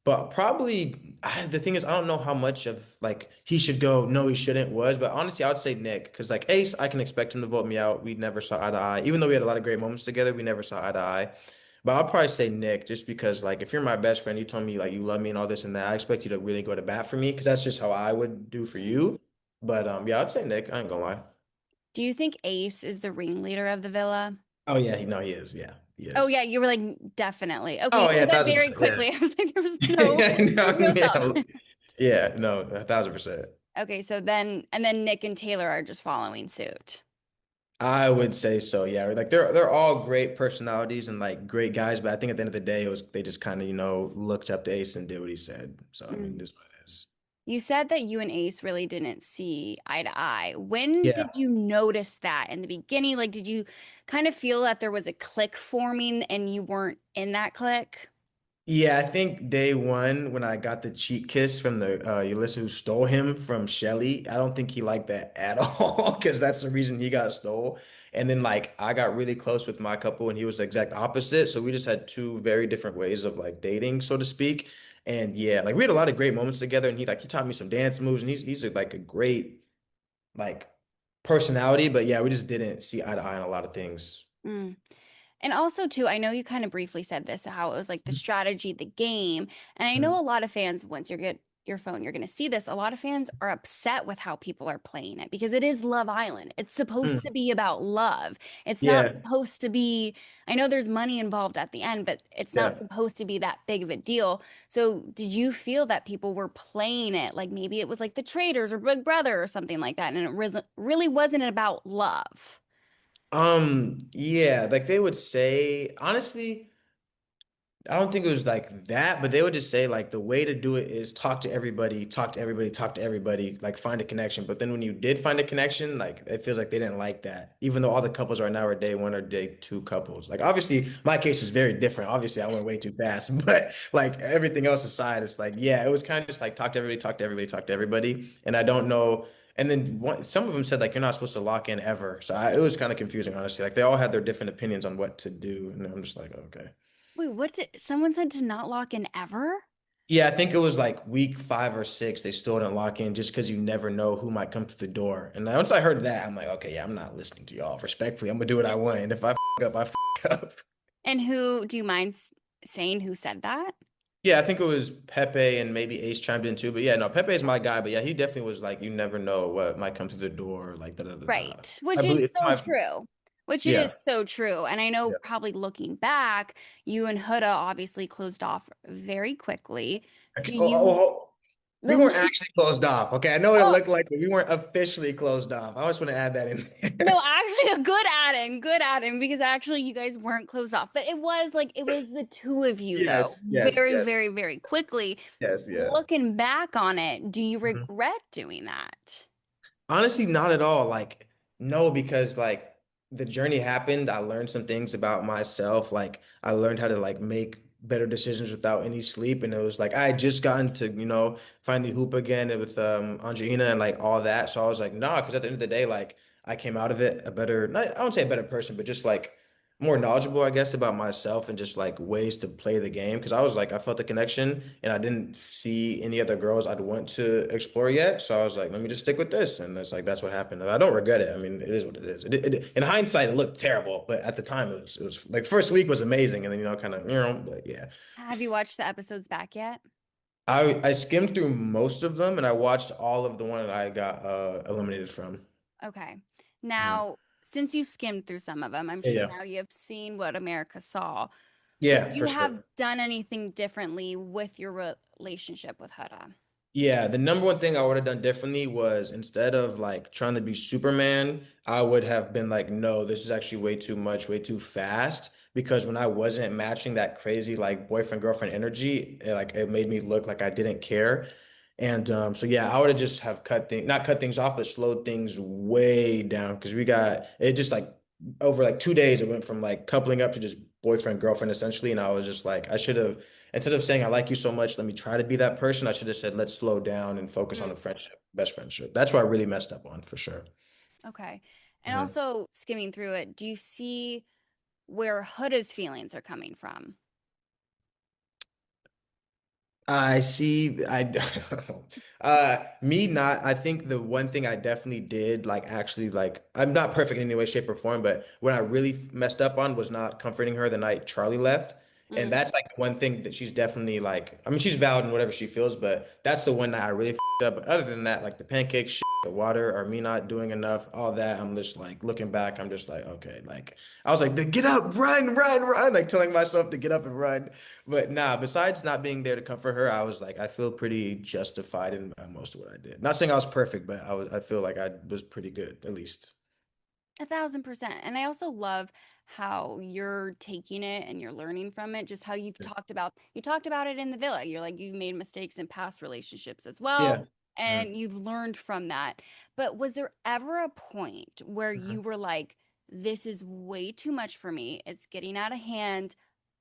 B: But probably the thing is, I don't know how much of like he should go, no, he shouldn't was. But honestly, I would say Nick, because like Ace, I can expect him to vote me out. We never saw eye to eye. Even though we had a lot of great moments together, we never saw eye to eye. But I'll probably say Nick, just because like if you're my best friend, you told me like you love me and all this and that, I expect you to really go to bat for me because that's just how I would do for you. But yeah, I'd say Nick. I ain't gonna lie.
E: Do you think Ace is the ringleader of the villa?
B: Oh yeah, no, he is. Yeah, he
E: Oh
B: is.
E: yeah, you were like definitely. Okay, you
B: Oh yeah,
E: said that
B: thousand
E: very
B: percent. Yeah.
E: quickly. I was like,
B: Yeah,
E: there was
B: no,
E: no
B: yeah,
E: thought.
B: yeah, no, 1,000%.
E: Okay, so then Nick and Taylor are just following suit.
B: I would say so. Yeah, like they're all great personalities and like great guys, but I think at the end of the day, it was they just kind of looked up to Ace and did what he said. So I mean,
E: Mm.
B: this is what it is.
E: You said that you and Ace really didn't see eye to eye. When
B: Yeah.
E: did you notice that in the beginning? Like, did you kind of feel that there was a click forming and you weren't in that click?
B: Yeah, I think day one when I got the cheek kiss from the Ulysses who stole him from Chelley, I don't think he liked that at all because that's the reason he got stole. And then like I got really close with my couple and he was the exact opposite. So we just had two very different ways of like dating, so to speak. And yeah, like we had a lot of great moments together and he taught me some dance moves and like a great like personality. But yeah, we just didn't see eye to eye on a lot of things.
E: Mm. And also, too, I know you kind of briefly said this, how it was like the strategy, the game. And I know
B: Mhm.
E: a lot of fans, once you get your phone, you're going to see this. A lot of fans are upset with how people are playing it because it is Love Island. It's supposed to
B: Mm.
E: be about love. It's not
B: Yeah,
E: supposed to be, I know there's money involved at the end, but it's not
B: yeah.
E: supposed to be that big of a deal. So, did you feel that people were playing it like maybe it was like the Traders or Big Brother or something like that? And really wasn't about love.
B: Yeah, like they would say, honestly, I don't think it was like that, but they would just say like the way to do it is talk to everybody, talk to everybody, talk to everybody, like find a connection. But then when you did find a connection, like it feels like they didn't like that. Even though all the couples right now are day one or day two couples. Like obviously my case is very different. Obviously I went way too fast, but like everything else aside, it's like, yeah, it was kind of just like talk to everybody, talk to everybody, talk to everybody. And I don't know. And then some of them said like you're not supposed to lock in ever. So it was kind of confusing, honestly. Like they all had their different opinions on what to do. And I'm just like, okay.
E: Wait, what did someone said to not lock in ever?
B: Yeah, I think it was like week 5 or 6. They still didn't lock in just because you never know who might come to the door. And once I heard that, I'm like, okay, yeah, I'm not listening to y'all. Respectfully, I'm gonna do what I want. And if I up, up.
E: And who do you mind saying who said that?
B: Yeah, I think it was Pepe and maybe Ace chimed in too. But yeah, no, Pepe is my guy. But yeah, he definitely was like, you never know what might come to the door. Like da da da da.
E: Right.
B: I
E: Which is
B: believe
E: so
B: my
E: true. Which it
B: yeah.
E: is so true. And I know
B: Yeah.
E: probably looking back, you and Huda obviously closed off very quickly. Do
B: Oh,
E: you
B: we
E: no,
B: weren't actually closed off. Okay, I know what it
E: oh,
B: looked like, but we weren't officially closed off. I just want to add that in
E: no,
B: there.
E: actually a good add-in because actually you guys weren't closed off. But it was the two of you though,
B: Yes, yes,
E: very,
B: yes,
E: very, very quickly.
B: yes, yeah.
E: Looking back on it, do you regret doing that?
B: Honestly, not at all. Like, no, because like the journey happened. I learned some things about myself. Like, I learned how to like make better decisions without any sleep. And it was like I had just gotten to, finally hoop again with Angelina and like all that. So I was like, nah, because at the end of the day, like I came out of it a better, not, I won't say a better person, but just like more knowledgeable, I guess, about myself and just like ways to play the game. Cause I was like, I felt the connection and I didn't see any other girls I'd want to explore yet. So I was like, let me just stick with this. And it's like, that's what happened. And I don't regret it. I mean, it is what it is. In hindsight, it looked terrible, but at the time it was like first week was amazing. And then, kind of, but yeah.
E: Have you watched the episodes back yet?
B: I skimmed through most of them and I watched all of the one that I got eliminated from.
E: Okay.
B: Mhm.
E: Now, since you've skimmed through some of them, I'm sure
B: Yeah.
E: now you have seen what America saw. Would
B: Yeah,
E: you
B: for
E: have
B: sure.
E: done anything differently with your relationship with Huda?
B: Yeah, the number one thing I would have done differently was instead of like trying to be Superman, I would have been like, no, this is actually way too much, way too fast. Because when I wasn't matching that crazy like boyfriend girlfriend energy, it made me look like I didn't care. And so yeah, I would have just have cut things, not cut things off, but slowed things way down because we got it just like over like 2 days, it went from like coupling up to just boyfriend girlfriend essentially. And I was just like, I should have instead of saying I like you so much, let me try to be that person, I should have said let's slow down and focus on
E: Mm,
B: the friendship, best friendship. That's what I really messed up on for sure.
E: okay. And
B: Mhm.
E: also skimming through it, do you see where Huda's feelings are coming from?
B: I see. Me not. I think the one thing I definitely did, like, actually, like, I'm not perfect in any way, shape, or form, but what I really messed up on was not comforting her the night Charlie left. And
E: Mm.
B: that's like one thing that she's definitely like, I mean, she's valid in whatever she feels, but that's the one that I really up. But other than that, like the pancake shit, the water, or me not doing enough, all that, I'm just like looking back, I'm just like, okay, like, I was like, get up, run, run, run, like telling myself to get up and run. But nah, besides not being there to comfort her, I was like, I feel pretty justified in most of what I did. Not saying I was perfect, but I feel like I was pretty good, at least.
E: 1,000%. And I also love how you're taking it and you're learning from it, just how you talked about it in the villa. You're like, you made mistakes in past relationships as well,
B: Yeah.
E: and you've learned from that. But was there ever a point where
B: Mhm.
E: you were like, this is way too much for me? It's getting out of hand.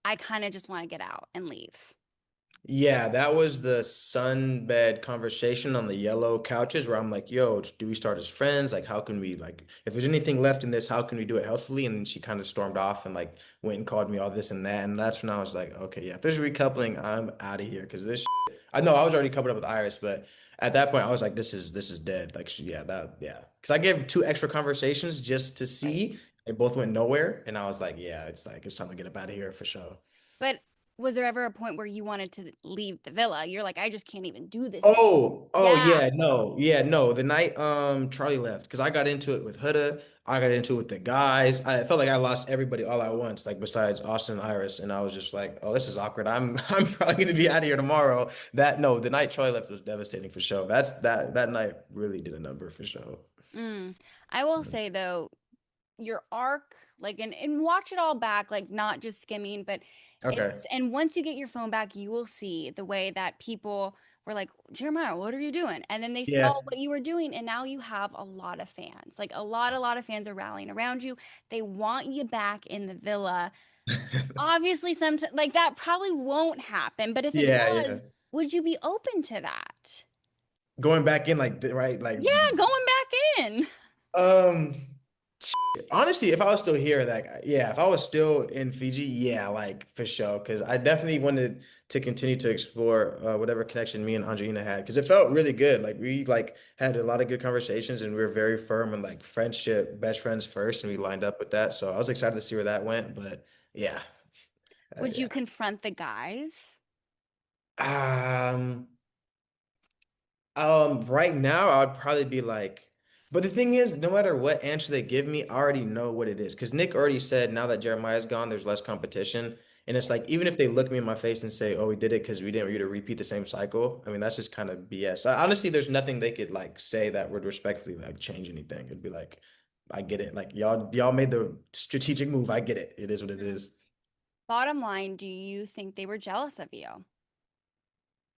E: I kind of just want to get out and leave.
B: Yeah, that was the sunbed conversation on the yellow couches where I'm like, yo, do we start as friends? Like, how can we, like, if there's anything left in this, how can we do it healthily? And then she kind of stormed off and, like, went and called me all this and that. And that's when I was like, okay, yeah, if there's recoupling, I'm out of here because I know I was already coupled up with Iris, but at that point, I was like, this is dead. Like, yeah. Because I gave two extra conversations just to
E: Right.
B: see. They both went nowhere. And I was like, it's time to get up out of here for sure.
E: But was there ever a point where you wanted to leave the villa? You're like, I just can't even do this anymore.
B: Oh
E: Yeah.
B: yeah, no. The night Charlie left, because I got into it with Huda, I got into it with the guys. I felt like I lost everybody all at once, like besides Austin and Iris, and I was just like, oh, this is awkward. I'm probably gonna be out of here tomorrow. The night Charlie left was devastating for sure. That night really did a number for sure.
E: Mm. I will say though, your arc, like, and watch it all back, like not just skimming, but
B: Okay.
E: and once you get your phone back, you will see the way that people were like, Jeremiah, what are you doing? And then they saw
B: Yeah.
E: what you were doing, and now you have a lot of fans. Like a lot of fans are rallying around you. They want you back in the villa. Obviously, sometimes like that probably won't happen, but if it
B: Yeah, yeah.
E: does, would you be open to that?
B: Going back in right, like
E: Yeah, going back in.
B: um. Honestly, if I was still here, like, yeah, if I was still in Fiji, yeah, like for sure. Because I definitely wanted to continue to explore whatever connection me and Angelina had. Because it felt really good. Like we like had a lot of good conversations, and we were very firm and like friendship, best friends first, and we lined up with that. So I was excited to see where that went. But yeah,
E: Would you
B: yeah.
E: confront the guys?
B: Um. Right now I would probably be like, but the thing is, no matter what answer they give me, I already know what it is. Because Nick already said now that Jeremiah's gone, there's less competition. And it's like, even if they look me in my face and say, oh, we did it because we didn't want you to repeat the same cycle, I mean, that's just kind of BS. Honestly, there's nothing they could like say that would respectfully like change anything. It'd be like, I get it. Like y'all made the strategic move. I get it. It is what it is.
E: Bottom line, do you think they were jealous of you?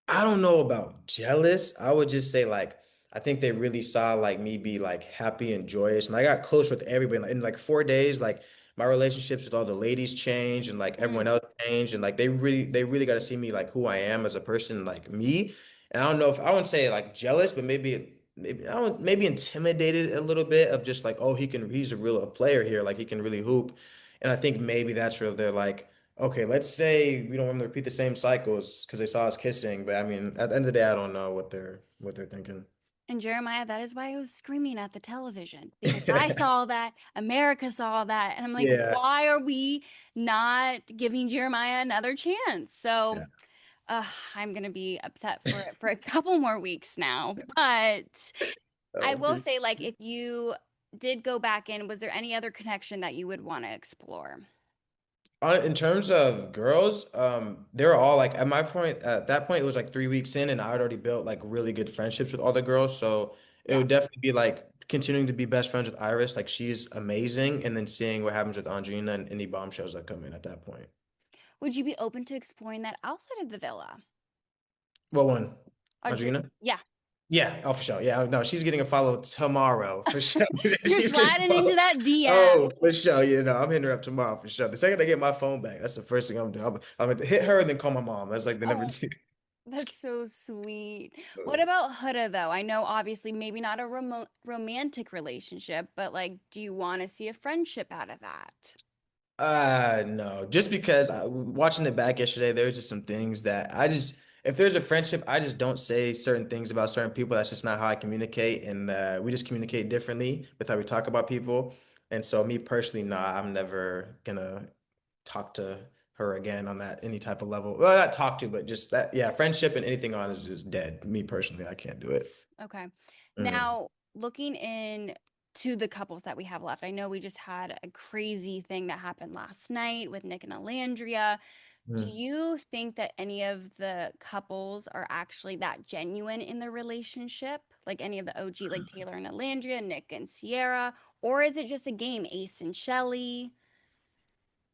B: I don't know about jealous. I would just say like I think they really saw like me be like happy and joyous, and I got close with everybody. Like, in like 4 days, like my relationships with all the ladies changed, and like everyone
E: Mm.
B: else changed, and like they really got to see me like who I am as a person, like me. And I don't know if I wouldn't say like jealous, but maybe I don't maybe intimidated a little bit of just like, oh, he's a real player here, like he can really hoop. And I think maybe that's where they're like, okay, let's say we don't want them to repeat the same cycles because they saw us kissing, but I mean, at the end of the day, I don't know what they're thinking.
E: And Jeremiah, that is why I was screaming at the television because I saw that, America saw that, and I'm like,
B: Yeah.
E: why are we not giving Jeremiah another chance? So
B: Yeah.
E: I'm gonna be upset for it for a couple more weeks now. But I
B: Oh,
E: will say, like, if you did go back in, was there any other connection that you would want to explore?
B: In terms of girls, they were all like at my point at that point it was like 3 weeks in and I had already built like really good friendships with all the girls. So it
E: Yeah.
B: would definitely be like continuing to be best friends with Iris, like she's amazing, and then seeing what happens with Andrina and any bombshells that come in at that point.
E: Would you be open to exploring that outside of the villa?
B: What one?
E: Audrey,
B: Andrina?
E: yeah.
B: Yeah, oh for sure. Yeah, no, she's getting a follow tomorrow for sure.
E: You're
B: She's getting a
E: sliding into
B: follow.
E: that DM.
B: Oh, for sure. You know, I'm hitting her up tomorrow for sure. The second I get my phone back, that's the first thing I'm doing. I'm gonna hit her and then call my mom. That's like the number
E: Oh,
B: two.
E: that's so sweet. What about Huda though? I know obviously maybe not a romantic relationship, but like, do you want to see a friendship out of that?
B: No, just because watching it back yesterday, there was just some things that if there's a friendship, I just don't say certain things about certain people. That's just not how I communicate, and we just communicate differently with how we talk about people. And so, me personally, nah, I'm never gonna talk to her again on that any type of level. Well, not talk to, but just that, yeah, friendship and anything on is just dead. Me personally, I can't do it.
E: Okay.
B: Mm.
E: Now, looking in to the couples that we have left, I know we just had a crazy thing that happened last night with Nick and Alandria. Do
B: Mm.
E: you think that any of the couples are actually that genuine in their relationship? Like any of the OG, like Taylor and Alandria, Nick and Sierra? Or is it just a game, Ace and Chelley?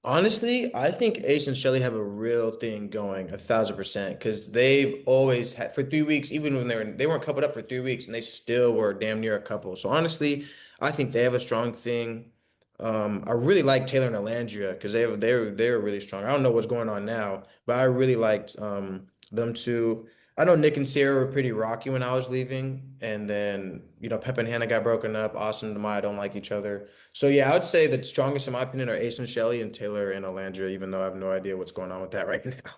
B: Honestly, I think Ace and Chelley have a real thing going, 1,000%, because they've always had for 3 weeks, even when they weren't coupled up for 3 weeks, and they still were damn near a couple. So honestly, I think they have a strong thing. I really like Taylor and Alandria because they were really strong. I don't know what's going on now, but I really liked them two. I know Nick and Sierra were pretty rocky when I was leaving, and then Pep and Hannah got broken up. Austin and Maya don't like each other. So yeah, I would say the strongest in my opinion are Ace and Shelley and Taylor and Alandria, even though I have no idea what's going on with that right now.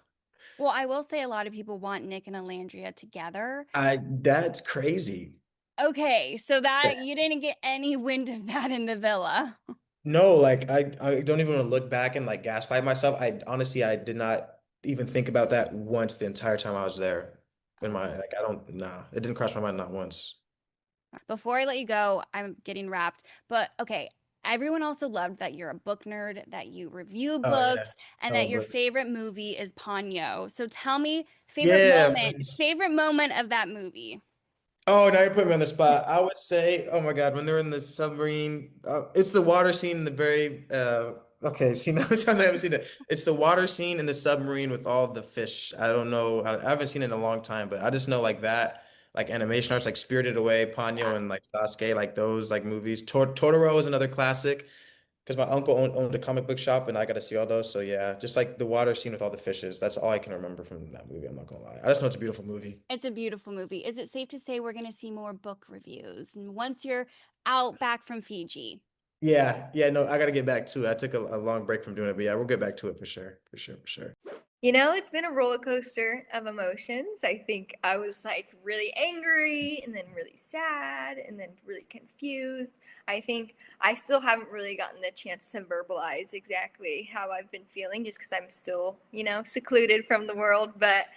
E: Well, I will say a lot of people want Nick and Alandria together.
B: That's crazy.
E: Okay, so that you didn't get any wind of that in the villa.
B: No, like I don't even want to look back and like gaslight myself. I did not even think about that once the entire time I was there. In my
E: Okay.
B: like I don't nah, it didn't cross my mind not once.
E: Before I let you go, I'm getting wrapped. But okay, everyone also loved that you're a book nerd, that you review
B: Oh yeah.
E: books, and
B: Oh
E: that your
B: books.
E: favorite movie is Ponyo. So tell me,
B: Yeah.
E: favorite moment of that movie.
B: Oh, now you're putting me on the spot. I would say, oh my God, when they're in the submarine, it's the water scene in the very, okay, see, now it sounds like I haven't seen it. It's the water scene in the submarine with all the fish. I don't know. I haven't seen it in a long time, but I just know like that, like animation arts, like Spirited Away,
E: Yeah.
B: Ponyo, and like Sasuke, like those like movies. Totoro is another classic because my uncle owned a comic book shop and I got to see all those. So yeah, just like the water scene with all the fishes. That's all I can remember from that movie. I'm not gonna lie. I just know it's a beautiful movie.
E: It's a beautiful movie. Is it safe to say we're going to see more book reviews? And once you're out back from Fiji,
B: Yeah, yeah, no, I gotta get back to it. I took a long break from doing it, but yeah, we'll get back to it for sure, for sure, for sure.
G: You know, it's been a roller coaster of emotions. I think I was like really angry and then really sad and then really confused. I think I still haven't really gotten the chance to verbalize exactly how I've been feeling just because I'm still, secluded from the world. But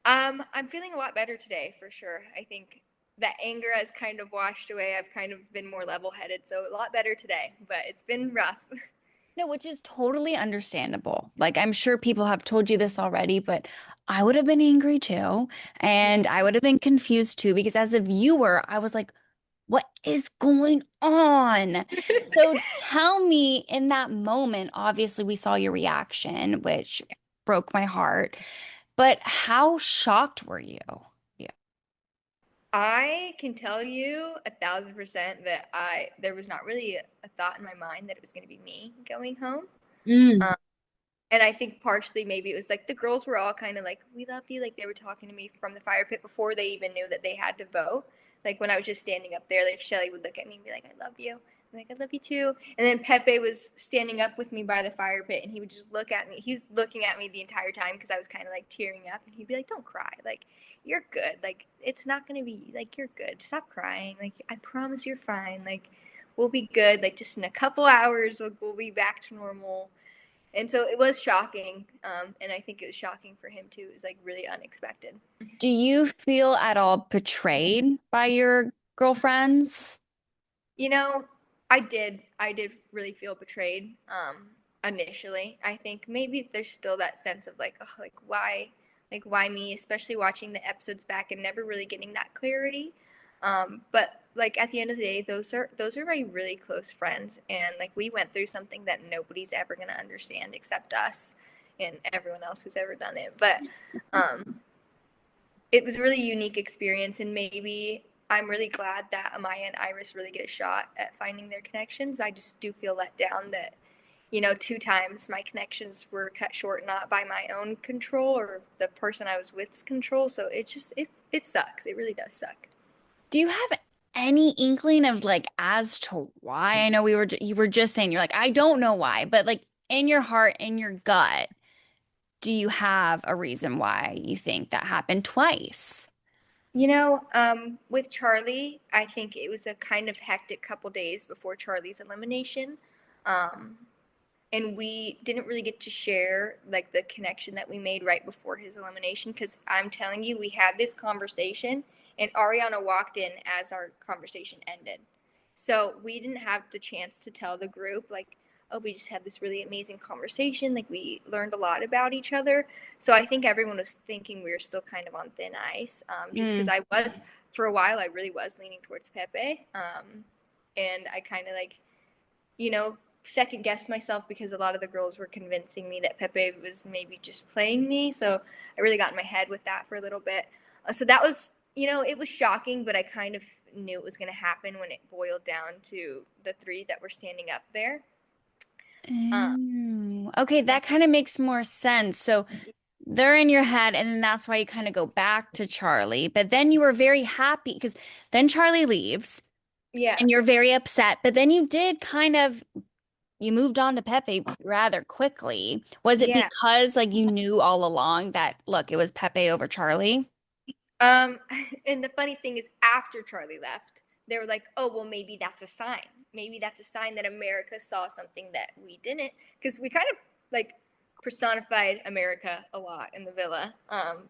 G: I'm feeling a lot better today for sure. I think that anger has kind of washed away. I've kind of been more level headed. So a lot better today, but it's been rough.
E: no, which is totally understandable. Like, I'm sure people have told you this already, but I would have been angry too. And I would have been confused too, because as a viewer, I was like, what is going on? So tell me in that moment, obviously, we saw your reaction, which broke my heart, but how shocked were you? Yeah.
G: I can tell you 1,000% that there was not really a thought in my mind that it was going to be me going home.
E: Mm.
G: Um, and I think partially maybe it was like the girls were all kind of like, "We love you," like they were talking to me from the fire pit before they even knew that they had to vote. Like when I was just standing up there, like Chelley would look at me and be like, "I love you." I'm like, "I love you too." And then Pepe was standing up with me by the fire pit, and he would just look at me. He was looking at me the entire time because I was kind of like tearing up, and he'd be like, "Don't cry. Like you're good. Like it's not gonna be like you're good. Stop crying. Like I promise you're fine. Like we'll be good. Like just in a couple hours, we'll be back to normal." And so it was shocking, and I think it was shocking for him too. It was like really unexpected.
E: Do you feel at all betrayed by your girlfriends?
G: You know, I did really feel betrayed initially. I think maybe there's still that sense of like, oh, like why me, especially watching the episodes back and never really getting that clarity. But like at the end of the day, those are my really close friends, and like we went through something that nobody's ever going to understand except us and everyone else who's ever done it. But it was a really unique experience, and maybe I'm really glad that Amaya and Iris really get a shot at finding their connections. I just do feel let down that, you know, 2 times my connections were cut short, not by my own control or the person I was with's control. So it sucks. It really does suck.
E: Do you have any inkling of like as to why? I know you were just saying you're like, I don't know why, but like in your heart, in your gut, do you have a reason why you think that happened twice?
G: You know, with Charlie, I think it was a kind of hectic couple days before Charlie's elimination. Um, and we didn't really get to share like the connection that we made right before his elimination, because I'm telling you, we had this conversation and Ariana walked in as our conversation ended. So we didn't have the chance to tell the group like, oh, we just had this really amazing conversation, like we learned a lot about each other. So I think everyone was thinking we were still kind of on thin ice, just because I was, for a while I really was leaning towards Pepe, and I kind of like, you know, second guessed myself because a lot of the girls were convincing me that Pepe was maybe just playing me. So I really got in my head with that for a little bit. So that was, you know, it was shocking, but I kind of knew it was going to happen when it boiled down to the 3 that were standing up there.
E: Okay, that kind of makes more sense. So they're in your head, and then that's why you kind of go back to Charlie. But then you were very happy because then Charlie leaves
G: Yeah.
E: and you're very upset. But then you did kind of you moved on to Pepe rather quickly. Was it
G: Yeah.
E: because like you knew all along that look, it was Pepe over Charlie?
G: Um, and the funny thing is, after Charlie left, they were like, "Oh, well, maybe that's a sign. Maybe that's a sign that America saw something that we didn't." Because we kind of like personified America a lot in the villa.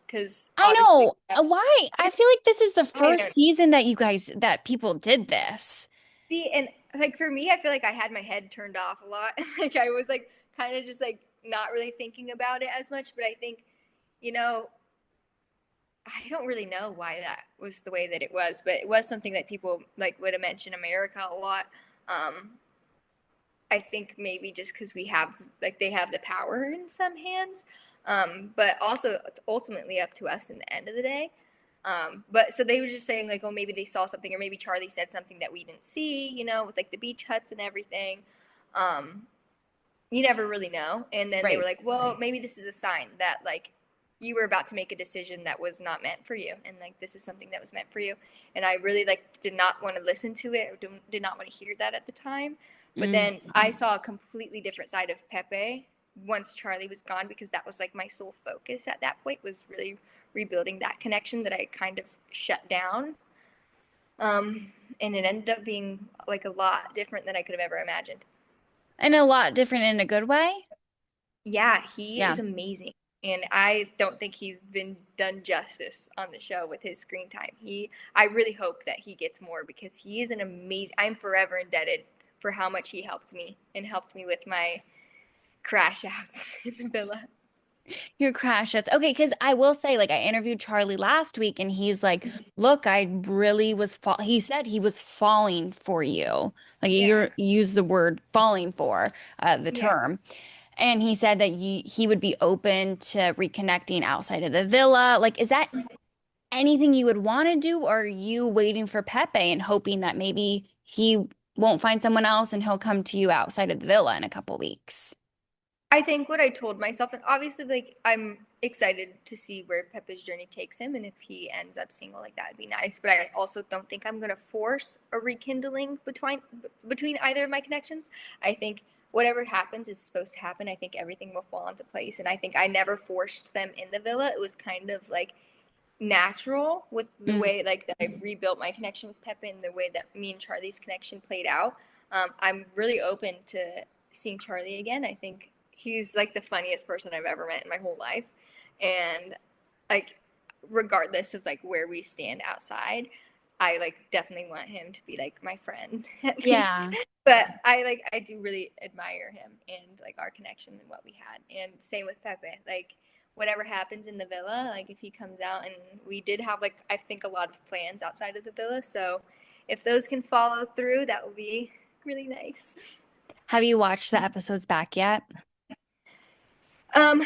G: Because
E: I
G: obviously,
E: know. Why? I feel like this is the
G: I
E: first
G: don't
E: season that you guys that people did this.
G: see, and like for me, I feel like I had my head turned off a lot. Like I was like kind of just like not really thinking about it as much. But I think, you know, I don't really know why that was the way that it was, but it was something that people like would have mentioned America a lot. Um, I think maybe just because we have like they have the power in some hands, but also it's ultimately up to us in the end of the day. But so they were just saying like, oh, maybe they saw something, or maybe Charlie said something that we didn't see, you know, with like the beach huts and everything. Um, you never really know. And then they were
E: Right.
G: like, well, maybe this is a sign that like you were about to make a decision that was not meant for you, and like this is something that was meant for you. And I really like did not want to listen to it, or did not want to hear that at the time. But
E: Mm.
G: then I saw a completely different side of Pepe once Charlie was gone, because that was like my sole focus at that point, was really rebuilding that connection that I kind of shut down. And it ended up being like a lot different than I could have ever imagined.
E: And a lot different in a good way.
G: Yeah, he
E: Yeah.
G: is amazing. And I don't think he's been done justice on the show with his screen time. I really hope that he gets more, because he is an amazing, I'm forever indebted for how much he helped me and helped me with my crash outs in the villa.
E: Your crash outs. Okay, because I will say, like, I interviewed Charlie last week and he's like, look, I really was he said he was falling for you. Like
G: Yeah.
E: you use the word falling for the
G: Yeah.
E: term. And he said that he would be open to reconnecting outside of the villa. Like, is that anything you would want to do, or are you waiting for Pepe and hoping that maybe he won't find someone else and he'll come to you outside of the villa in a couple weeks?
G: I think what I told myself, and obviously, like, I'm excited to see where Pepe's journey takes him, and if he ends up single, like, that'd be nice. But I also don't think I'm gonna force a rekindling between either of my connections. I think whatever happens is supposed to happen. I think everything will fall into place, and I think I never forced them in the villa. It was kind of like natural with the
E: Mm.
G: way like that I rebuilt my connection with Pepe and the way that me and Charlie's connection played out. I'm really open to seeing Charlie again. I think he's like the funniest person I've ever met in my whole life, and like regardless of like where we stand outside, I like definitely want him to be like my friend at
E: Yeah.
G: least. But I do really admire him and like our connection and what we had. And same with Pepe. Like whatever happens in the villa, like if he comes out, and we did have like I think a lot of plans outside of the villa. So if those can follow through, that will be really nice.
E: Have you watched the episodes back yet?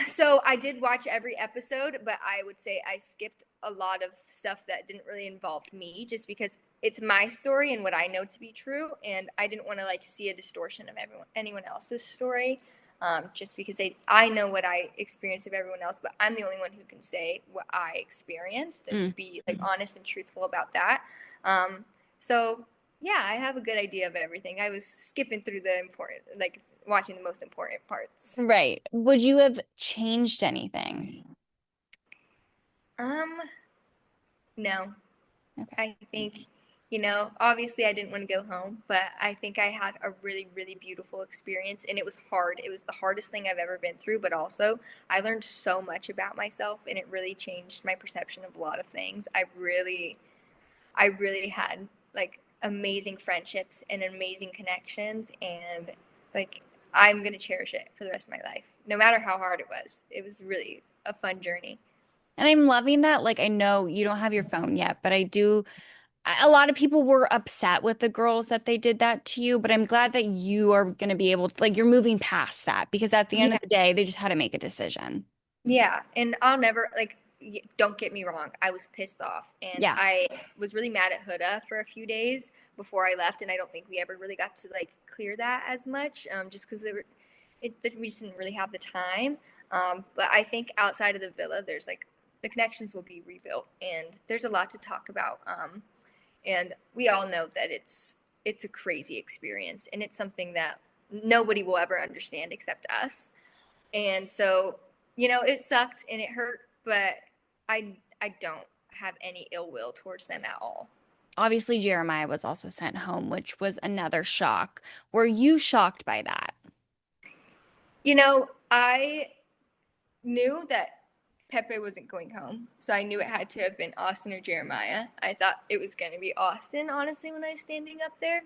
G: So I did watch every episode, but I would say I skipped a lot of stuff that didn't really involve me just because it's my story and what I know to be true, and I didn't want to like see a distortion of anyone else's story. Just because I know what I experienced of everyone else, but I'm the only one who can say what I experienced and be like honest and truthful about that. So yeah, I have a good idea of everything. I was skipping through the important, like watching the most important parts.
E: Right. Would you have changed anything?
G: Um, no.
E: Okay.
G: I think, obviously I didn't want to go home, but I think I had a really, really beautiful experience, and it was hard. It was the hardest thing I've ever been through, but also I learned so much about myself, and it really changed my perception of a lot of things. I really had like amazing friendships and amazing connections, and like I'm going to cherish it for the rest of my life, no matter how hard it was. It was really a fun journey.
E: And I'm loving that. Like, I know you don't have your phone yet, but a lot of people were upset with the girls that they did that to you, but I'm glad that you are going to be able to, like, you're moving past that because at the end
G: Yeah.
E: of the day, they just had to make a decision.
G: Yeah, and I'll never like don't get me wrong, I was pissed off, and
E: Yeah.
G: I was really mad at Huda for a few days before I left, and I don't think we ever really got to like clear that as much, just because we just didn't really have the time. But I think outside of the villa, there's like the connections will be rebuilt, and there's a lot to talk about. And we all know that it's a crazy experience, and it's something that nobody will ever understand except us. And so, it sucked and it hurt, but I don't have any ill will towards them at all.
E: Obviously, Jeremiah was also sent home, which was another shock. Were you shocked by that?
G: I knew that Pepe wasn't going home, so I knew it had to have been Austin or Jeremiah. I thought it was going to be Austin, honestly, when I was standing up there.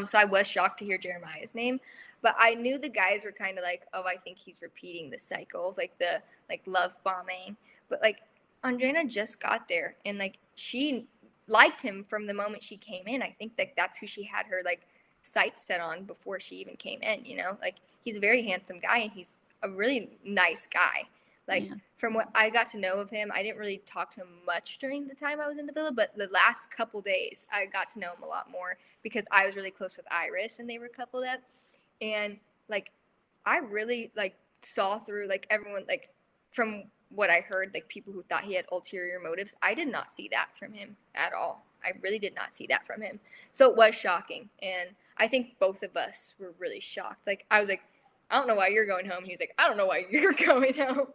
G: So I was shocked to hear Jeremiah's name, but I knew the guys were kind of like, oh, I think he's repeating the cycle, like the like love bombing. But like Andrea just got there, and like she liked him from the moment she came in. I think that that's who she had her like sights set on before she even came in. Like he's a very handsome guy, and he's a really nice guy. Like
E: Yeah.
G: from what I got to know of him, I didn't really talk to him much during the time I was in the villa, but the last couple days I got to know him a lot more because I was really close with Iris and they were coupled up. And like I really like saw through like everyone, like from what I heard, like people who thought he had ulterior motives. I did not see that from him at all. I really did not see that from him. So it was shocking. And I think both of us were really shocked. Like I was like, I don't know why you're going home. He's like, I don't know why you're going home.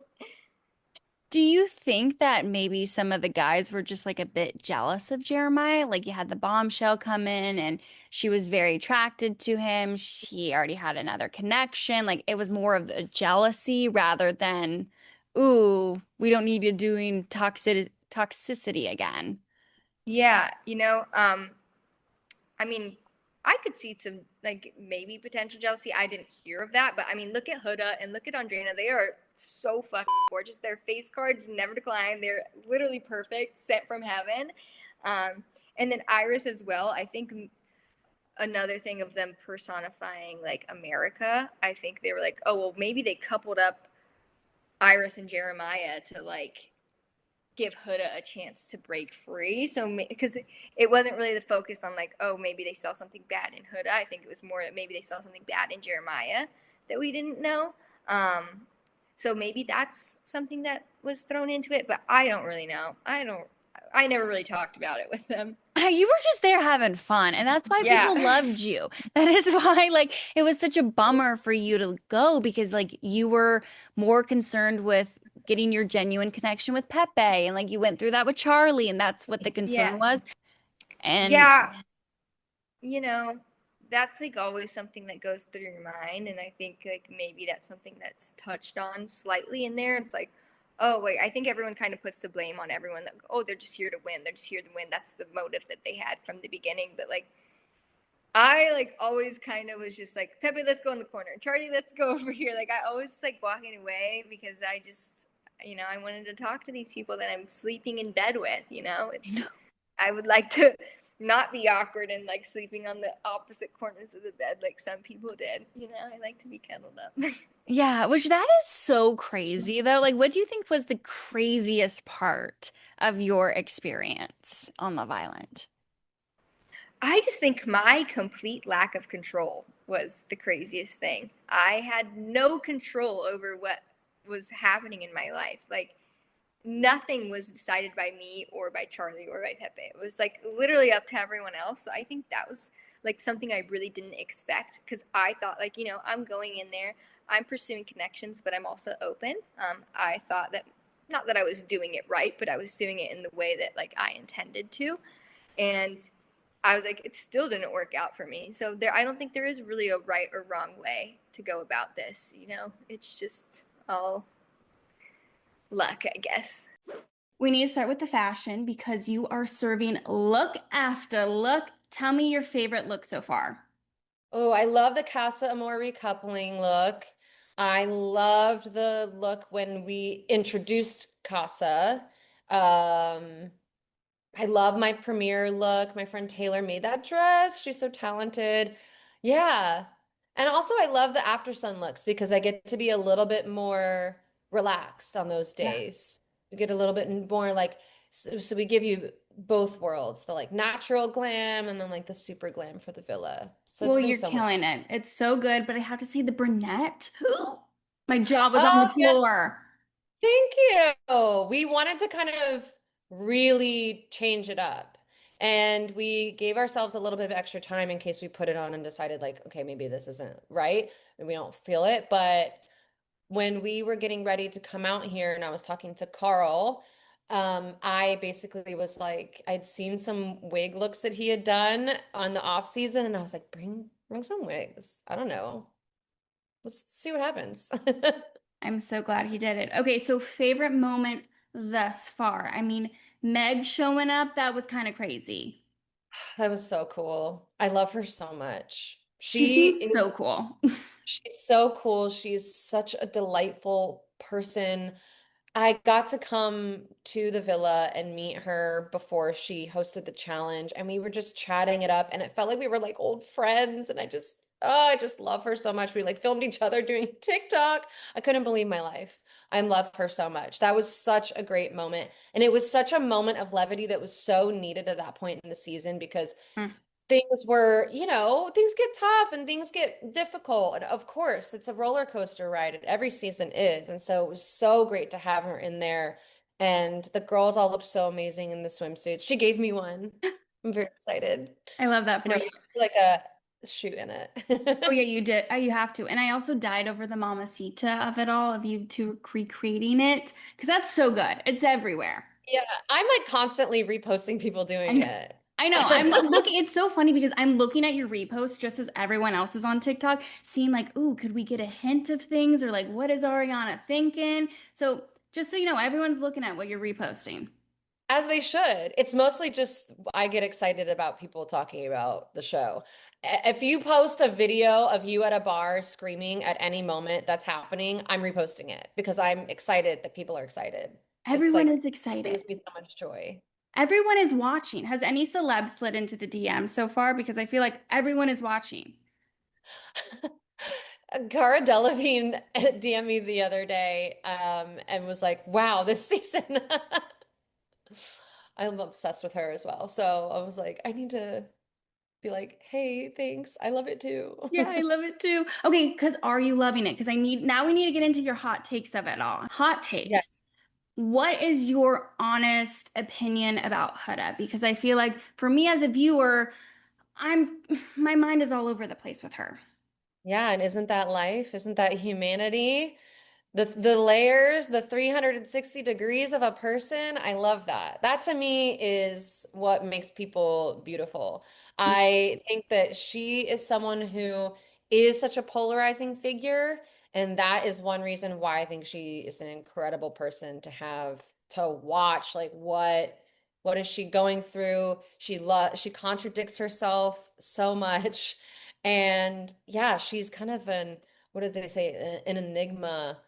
E: Do you think that maybe some of the guys were just like a bit jealous of Jeremiah? Like you had the bombshell come in and she was very attracted to him. She already had another connection. Like it was more of a jealousy rather than, ooh, we don't need you doing toxicity again.
G: Yeah, I mean, I could see some like maybe potential jealousy. I didn't hear of that, but I mean, look at Huda and look at Andrea. They are so fucking gorgeous. Their face cards never decline. They're literally perfect, sent from heaven. And then Iris as well. I think another thing of them personifying like America. I think they were like, oh well, maybe they coupled up Iris and Jeremiah to like give Huda a chance to break free. So because it wasn't really the focus on like, oh, maybe they saw something bad in Huda. I think it was more that maybe they saw something bad in Jeremiah that we didn't know. So maybe that's something that was thrown into it, but I don't really know. I never really talked about it with them.
E: You were just there having fun, and that's why
G: Yeah.
E: people loved you. That is why, like, it was such a bummer for you to go because, like, you were more concerned with getting your genuine connection with Pepe, and like you went through that with Charlie, and that's what the concern
G: Yeah.
E: was. And
G: Yeah. You know, that's like always something that goes through your mind. And I think like maybe that's something that's touched on slightly in there. It's like, oh wait, I think everyone kind of puts the blame on everyone that, oh, they're just here to win. They're just here to win. That's the motive that they had from the beginning. But like I like always kind of was just like, Pepe, let's go in the corner. Charlie, let's go over here. Like I always just like walking away because I just, I wanted to talk to these people that I'm sleeping in bed with, I would like to not be awkward and like sleeping on the opposite corners of the bed like some people did. I like to be cuddled up.
E: Yeah, which that is so crazy though. Like, what do you think was the craziest part of your experience on Love Island?
G: I just think my complete lack of control was the craziest thing. I had no control over what was happening in my life. Like nothing was decided by me or by Charlie or by Pepe. It was like literally up to everyone else. So I think that was like something I really didn't expect because I thought like, I'm going in there, I'm pursuing connections, but I'm also open. I thought that not that I was doing it right, but I was doing it in the way that like I intended to. And I was like, it still didn't work out for me. So I don't think there is really a right or wrong way to go about this. It's just all luck, I guess.
E: We need to start with the fashion because you are serving look after look. Tell me your favorite look so far.
H: Oh, I love the Casa Amor recoupling look. I loved the look when we introduced Casa. I love my premiere look. My friend Taylor made that dress. She's so talented. Yeah. And also I love the after sun looks because I get to be a little bit more relaxed on those
E: Yeah.
H: days. We get a little bit more like so we give you both worlds, the like natural glam and then like the super glam for the villa. So it's
E: Well,
H: been
E: you're
H: so much.
E: killing it. It's so good, but I have to say the brunette. My jaw was on the
H: Oh, yeah.
E: floor.
H: Thank you. We wanted to kind of really change it up. And we gave ourselves a little bit of extra time in case we put it on and decided, like, okay, maybe this isn't right and we don't feel it. But when we were getting ready to come out here and I was talking to Carl, I basically was like, I'd seen some wig looks that he had done on the off season, and I was like, bring some wigs. I don't know. Let's see what happens.
E: I'm so glad he did it. Okay, so favorite moment thus far. I mean, Meg showing up, that was kind of crazy.
H: That was so cool. I love her so much.
E: She seems so cool.
H: She's so cool. She's such a delightful person. I got to come to the villa and meet her before she hosted the challenge, and we were just chatting it up, and it felt like we were like old friends. And I just love her so much. We like filmed each other doing TikTok. I couldn't believe my life. I love her so much. That was such a great moment. And it was such a moment of levity that was so needed at that point in the season because
E: Mm.
H: things were, things get tough and things get difficult. And of course, it's a roller coaster ride, and every season is. And so it was so great to have her in there. And the girls all looked so amazing in the swimsuits. She gave me one. I'm very excited.
E: I love that
H: I
E: for
H: know
E: you.
H: like a shoot in
E: Oh
H: it.
E: yeah, you did. You have to. And I also died over the Mamacita of it all, of you two recreating it, because that's so good. It's everywhere.
H: Yeah, I'm like constantly reposting people
E: I
H: doing
E: know.
H: it.
E: I know. I'm looking. It's so funny because I'm looking at your repost just as everyone else is on TikTok, seeing like, ooh, could we get a hint of things or like, what is Ariana thinking? So just so you know, everyone's looking at what you're reposting.
H: As they should. It's mostly just I get excited about people talking about the show. If you post a video of you at a bar screaming at any moment that's happening, I'm reposting it because I'm excited that people are excited. It's
E: Everyone
H: like
E: is excited.
H: brings me so much joy.
E: Everyone is watching. Has any celeb slid into the DM so far? Because I feel like everyone is watching.
H: Cara Delevingne DM'd me the other day, and was like, wow, this season. I'm obsessed with her as well. So I was like, I need to be like, hey, thanks. I love it too.
E: Yeah, I love it too. Okay, because are you loving it? Because now we need to get into your hot takes of it all. Hot
H: Yes.
E: takes. What is your honest opinion about Huda? Because I feel like for me as a viewer, I'm my mind is all over the place with her.
H: Yeah, and isn't that life? Isn't that humanity? The layers, the 360 degrees of a person, I love that. That to me is what makes people beautiful. I think that she is someone who is such a polarizing figure, And that is one reason why I think she is an incredible person to have to watch. Like what is she going through? She contradicts herself so much. And yeah, she's kind of what did they say? An enigma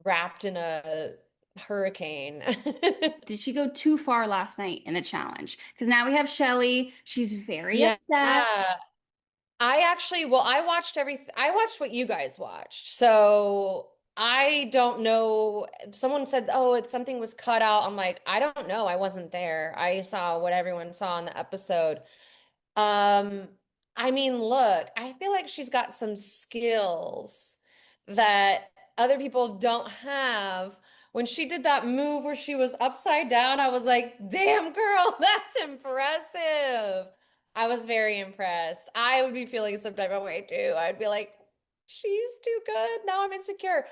H: wrapped in a hurricane.
E: Did she go too far last night in the challenge? Because now we have Chelley. She's very
H: Yeah.
E: upset.
H: I watched what you guys watched. So I don't know. Someone said, oh, something was cut out. I'm like, I don't know. I wasn't there. I saw what everyone saw in the episode. Um, I mean, look, I feel like she's got some skills that other people don't have. When she did that move where she was upside down, I was like, damn, girl, that's impressive. I was very impressed. I would be feeling some type of way too. I'd be like, she's too good. Now I'm insecure.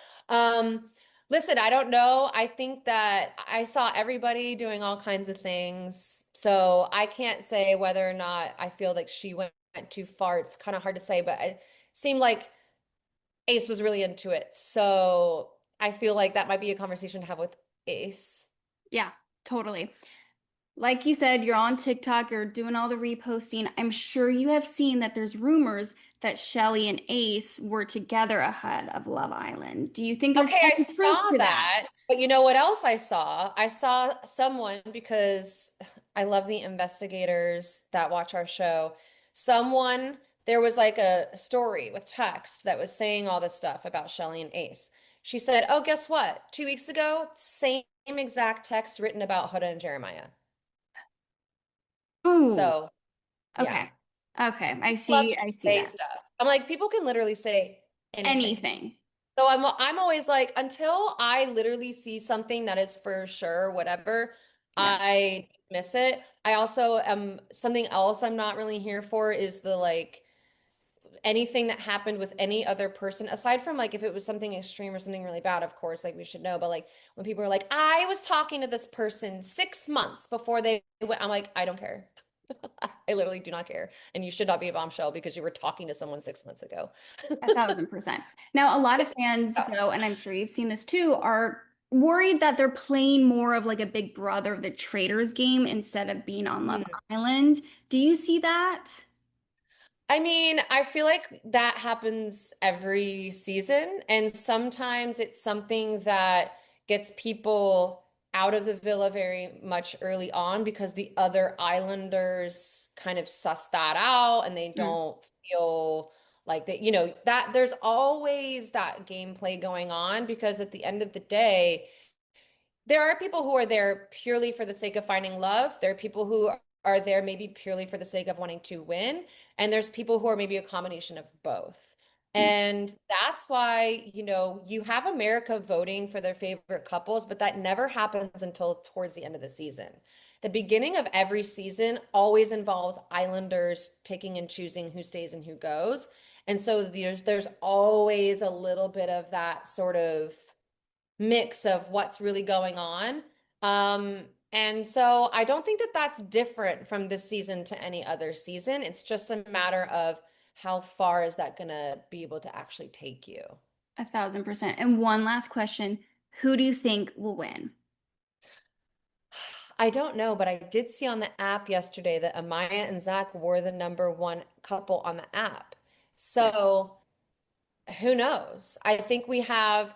H: Listen, I don't know. I think that I saw everybody doing all kinds of things. So I can't say whether or not I feel like she went too far. It's kind of hard to say, but it seemed like Ace was really into it. So I feel like that might be a conversation to have with Ace.
E: Yeah, totally. Like you said, you're on TikTok, you're doing all the reposting. I'm sure you have seen that there's rumors that Chelley and Ace were together ahead of Love Island. Do you think there's
H: Okay, I
E: any truth
H: saw
E: to
H: that. But you know what else I saw? I saw someone, because I love the investigators that watch our show. There was like a story with text that was saying all this stuff about Chelley and Ace. She said, oh, guess what? 2 weeks ago, same exact text written about Huda and Jeremiah.
E: Ooh,
H: So, yeah.
E: okay. Okay, I
H: Love
E: see.
H: to
E: I see
H: say
E: that.
H: stuff. I'm like, people can literally say anything.
E: Anything.
H: So I'm always like, until I literally see something that is for sure, whatever,
E: Yeah.
H: I miss it. I also am something else I'm not really here for is the like anything that happened with any other person, aside from like if it was something extreme or something really bad, of course, like we should know. But like when people are like, I was talking to this person 6 months before they went, I'm like, I don't care. I literally do not care. And you should not be a bombshell because you were talking to someone 6 months ago.
E: 1,000%. Now, a lot of fans, though, and I'm sure you've seen this too, are worried that they're playing more of like a Big Brother of the Traitors game instead of being on Love Island. Do you see that?
H: I mean, I feel like that happens every season, and sometimes it's something that gets people out of the villa very much early on because the other islanders kind of suss that out and they don't feel like that, that there's always that gameplay going on because at the end of the day, there are people who are there purely for the sake of finding love. There are people who are there maybe purely for the sake of wanting to win. And there's people who are maybe a combination of both. And that's why, you have America voting for their favorite couples, but that never happens until towards the end of the season. The beginning of every season always involves islanders picking and choosing who stays and who goes. And so there's always a little bit of that sort of mix of what's really going on. And so I don't think that that's different from this season to any other season. It's just a matter of how far is that going to be able to actually take you?
E: 1,000%. And one last question. Who do you think will win?
H: I don't know, but I did see on the app yesterday that Amaya and Zach were the #1 couple on the app. So who knows? I think we have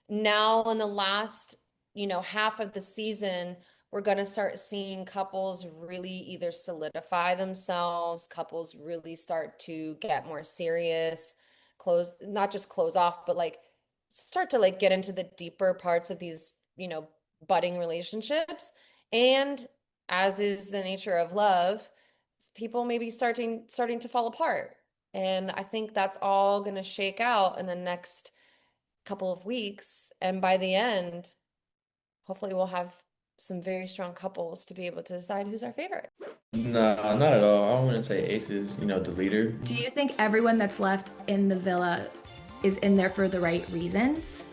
H: now in the last, half of the season, we're going to start seeing couples really either solidify themselves, couples really start to get more serious, not just close off, but like start to like get into the deeper parts of these, budding relationships. And as is the nature of love, people may be starting to fall apart. And I think that's all going to shake out in the next couple of weeks. And by the end, hopefully we'll have some very strong couples to be able to decide who's our favorite.
I: No, not at all. I wouldn't say Ace is, the leader.
C: Do you think everyone that's left in the villa is in there for the right reasons?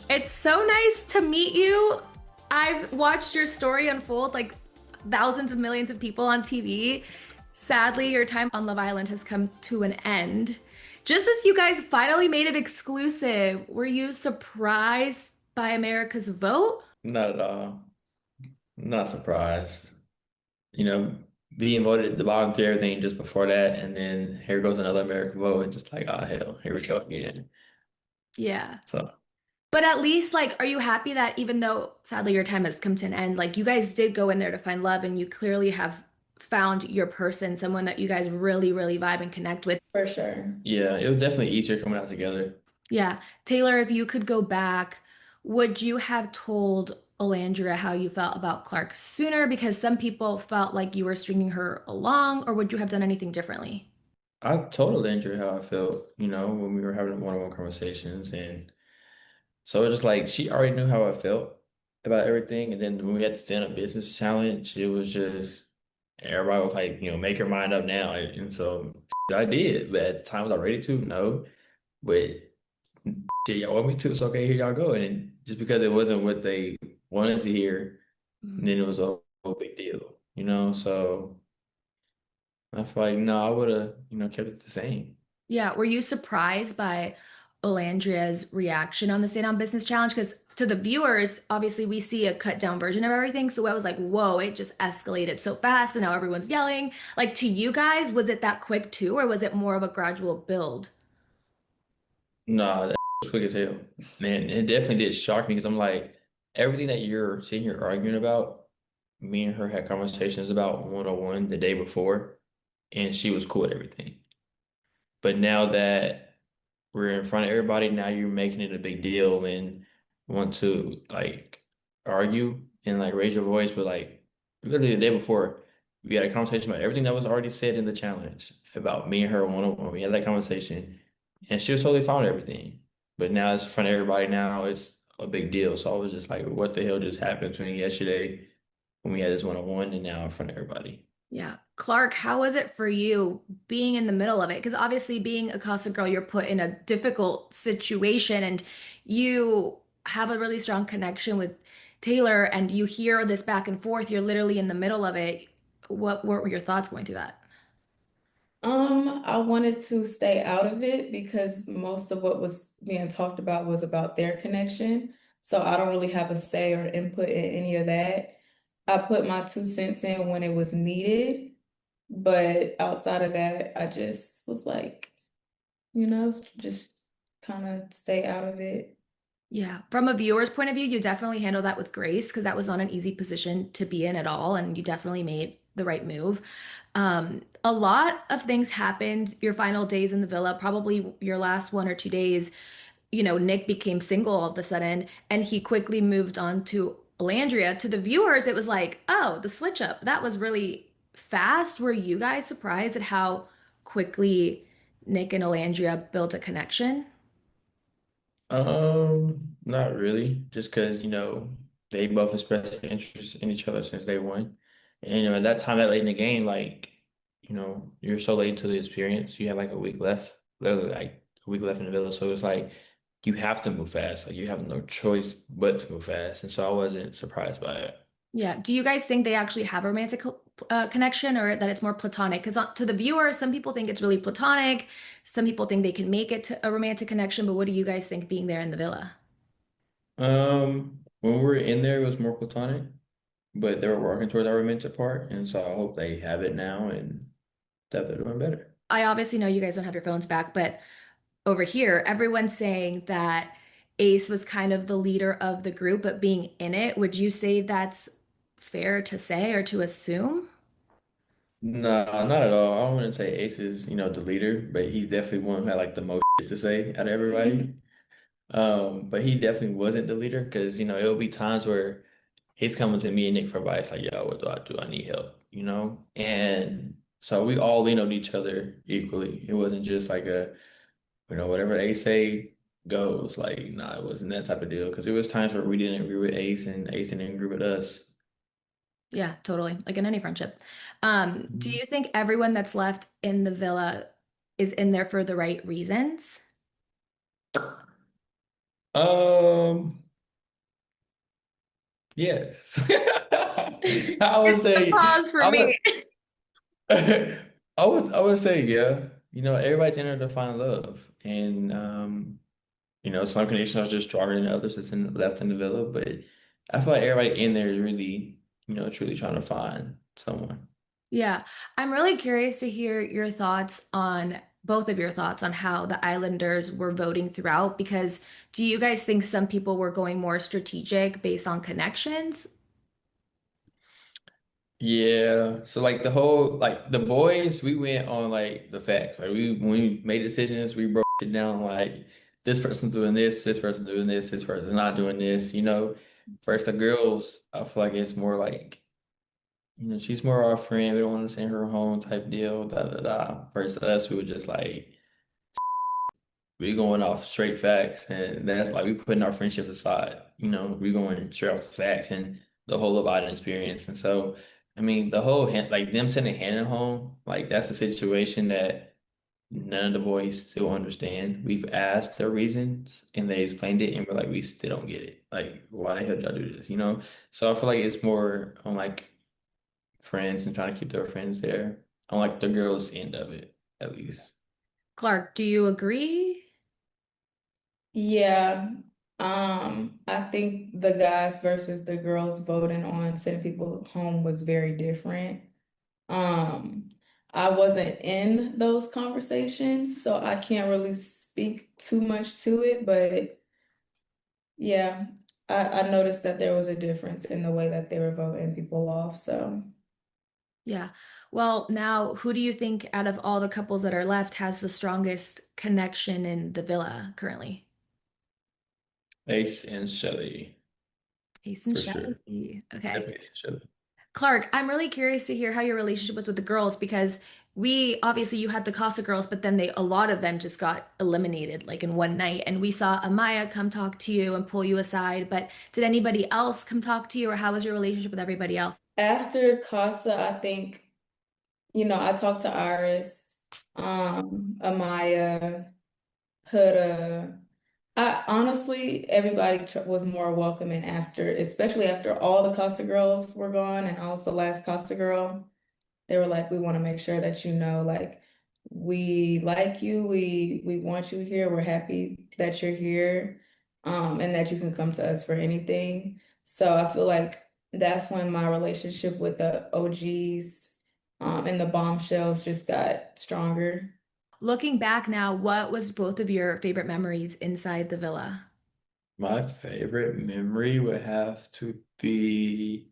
C: It's so nice to meet you. I've watched your story unfold like thousands of millions of people on TV. Sadly, your time on Love Island has come to an end. Just as you guys finally made it exclusive, were you surprised by America's vote?
I: Not at all. Not surprised. You know, being voted at the bottom through everything just before that, and then here goes another American vote, and just like, oh hell, here we go again.
C: Yeah.
I: So
C: But at least, like, are you happy that even though sadly your time has come to an end, like, you guys did go in there to find love and you clearly have found your person, someone that you guys really, really vibe and connect with?
J: For sure.
I: yeah, it was definitely easier coming out together.
C: Yeah. Taylor, if you could go back, would you have told Olandria how you felt about Clarke sooner? Because some people felt like you were stringing her along, or would you have done anything differently?
I: I totally enjoyed how I felt, when we were having one-on-one conversations, and so it was just like she already knew how I felt about everything, and then when we had the stand-up business challenge, it was just everybody was like, make your mind up now, and so I did, but at the time was I ready to? No, but shit, y'all want me to? It's okay, here y'all go, and just because it wasn't what they wanted to hear, then it was a whole big deal. So I feel like no, I would have, kept it the same.
C: Yeah, were you surprised by Olandria's reaction on the Stay On Business Challenge? Because to the viewers, obviously we see a cut down version of everything. So I was like, whoa, it just escalated so fast and now everyone's yelling. Like to you guys, was it that quick too, or was it more of a gradual build?
I: Nah, that was quick as hell. Man, it definitely did shock me because I'm like, everything that you're sitting here arguing about, me and her had conversations about 101 the day before, and she was cool with everything. But now that we're in front of everybody, now you're making it a big deal and want to like argue and like raise your voice, but like literally the day before, we had a conversation about everything that was already said in the challenge about me and her 101. We had that conversation and she was totally fine with everything. But now it's in front of everybody now, it's a big deal. So I was just like, what the hell just happened between yesterday when we had this 101 and now in front of everybody?
C: Yeah. Clarke, how was it for you being in the middle of it? Because obviously, being a Casa girl, you're put in a difficult situation and you have a really strong connection with Taylor and you hear this back and forth. You're literally in the middle of it. What were your thoughts going through that?
J: I wanted to stay out of it because most of what was being talked about was about their connection. So I don't really have a say or input in any of that. I put my 2 cents in when it was needed, but outside of that, I just was like, just kind of stay out of it.
C: Yeah. From a viewer's point of view, you definitely handled that with grace because that was not an easy position to be in at all. And you definitely made the right move. A lot of things happened your final days in the villa, probably your last 1 or 2 days. Nick became single all of a sudden and he quickly moved on to Alandria. To the viewers, it was like, oh, the switch up. That was really fast. Were you guys surprised at how quickly Nick and Alandria built a connection?
I: Not really. Just because, they both expressed interest in each other since day one. And at that time, that late in the game, like, you're so late into the experience. You have like a week left, literally like a week left in the villa. So it's like you have to move fast. Like you have no choice but to move fast. And so I wasn't surprised by it.
C: Yeah. Do you guys think they actually have a romantic connection or that it's more platonic? Because to the viewers, some people think it's really platonic. Some people think they can make it to a romantic connection. But what do you guys think being there in the villa?
I: When we were in there, it was more platonic, but they were working towards our romantic part. And so I hope they have it now and that they're doing better.
C: I obviously know you guys don't have your phones back, but over here, everyone's saying that Ace was kind of the leader of the group, but being in it, would you say that's fair to say or to assume?
I: No, not at all. I wouldn't say Ace is, the leader, but he's definitely one who had like the most shit to say out of everybody. But he definitely wasn't the leader because, it'll be times where he's coming to me and Nick for advice, like, yo, what do I do? I need help. And so we all lean on each other equally. It wasn't just like whatever Ace say goes. Like, nah, it wasn't that type of deal because there was times where we didn't agree with Ace and Ace didn't agree with us.
C: Yeah, totally. Like in any friendship. Do you think everyone that's left in the villa is in there for the right reasons?
I: Um, yes. I would
C: It's a
I: say
C: pause for
I: I
C: me.
I: would I would say yeah. Everybody's entered to find love, and some connections are just stronger than others that's left in the villa. But I feel like everybody in there is really, truly trying to find someone.
C: Yeah, I'm really curious to hear your thoughts on both of your thoughts on how the Islanders were voting throughout, because do you guys think some people were going more strategic based on connections?
I: Yeah. So like the boys, we went on like the facts. Like when we made decisions, we broke it down like this person's doing this person's doing this person's not doing this. First the girls, I feel like it's more like, she's more our friend. We don't want to send her home type deal, da da da. Versus us, we were just like we going off straight facts, and that's like we putting our friendships aside. We going straight off the facts and the whole about an experience. And so, I mean, the whole like them sending Hannah home, like that's a situation that none of the boys still understand. We've asked their reasons, and they explained it, and we're like, we still don't get it. Like, why the hell did y'all do this? So I feel like it's more on like friends and trying to keep their friends there, on like the girls' end of it, at least.
C: Clark, do you agree?
J: Yeah. I think the guys versus the girls voting on sending people home was very different. Um, I wasn't in those conversations, so I can't really speak too much to it, but yeah, I noticed that there was a difference in the way that they were voting people off, so.
C: Yeah. Well, now, who do you think out of all the couples that are left has the strongest connection in the villa currently?
I: Ace and Chelley,
C: Ace and
I: for sure.
C: Chelley. Okay.
I: Definitely Ace and Chelley.
C: Clark, I'm really curious to hear how your relationship was with the girls because we obviously you had the Casa girls, but then a lot of them just got eliminated like in one night. And we saw Amaya come talk to you and pull you aside. But did anybody else come talk to you, or how was your relationship with everybody else?
J: After Casa, I think, I talked to Iris, Amaya, Huda. I honestly, everybody was more welcoming after, especially after all the Costa girls were gone and also last Costa girl. They were like, we want to make sure that like we like you, we want you here, we're happy that you're here, and that you can come to us for anything. So I feel like that's when my relationship with the OGs, and the bombshells just got stronger.
C: Looking back now, what was both of your favorite memories inside the villa?
I: My favorite memory would have to be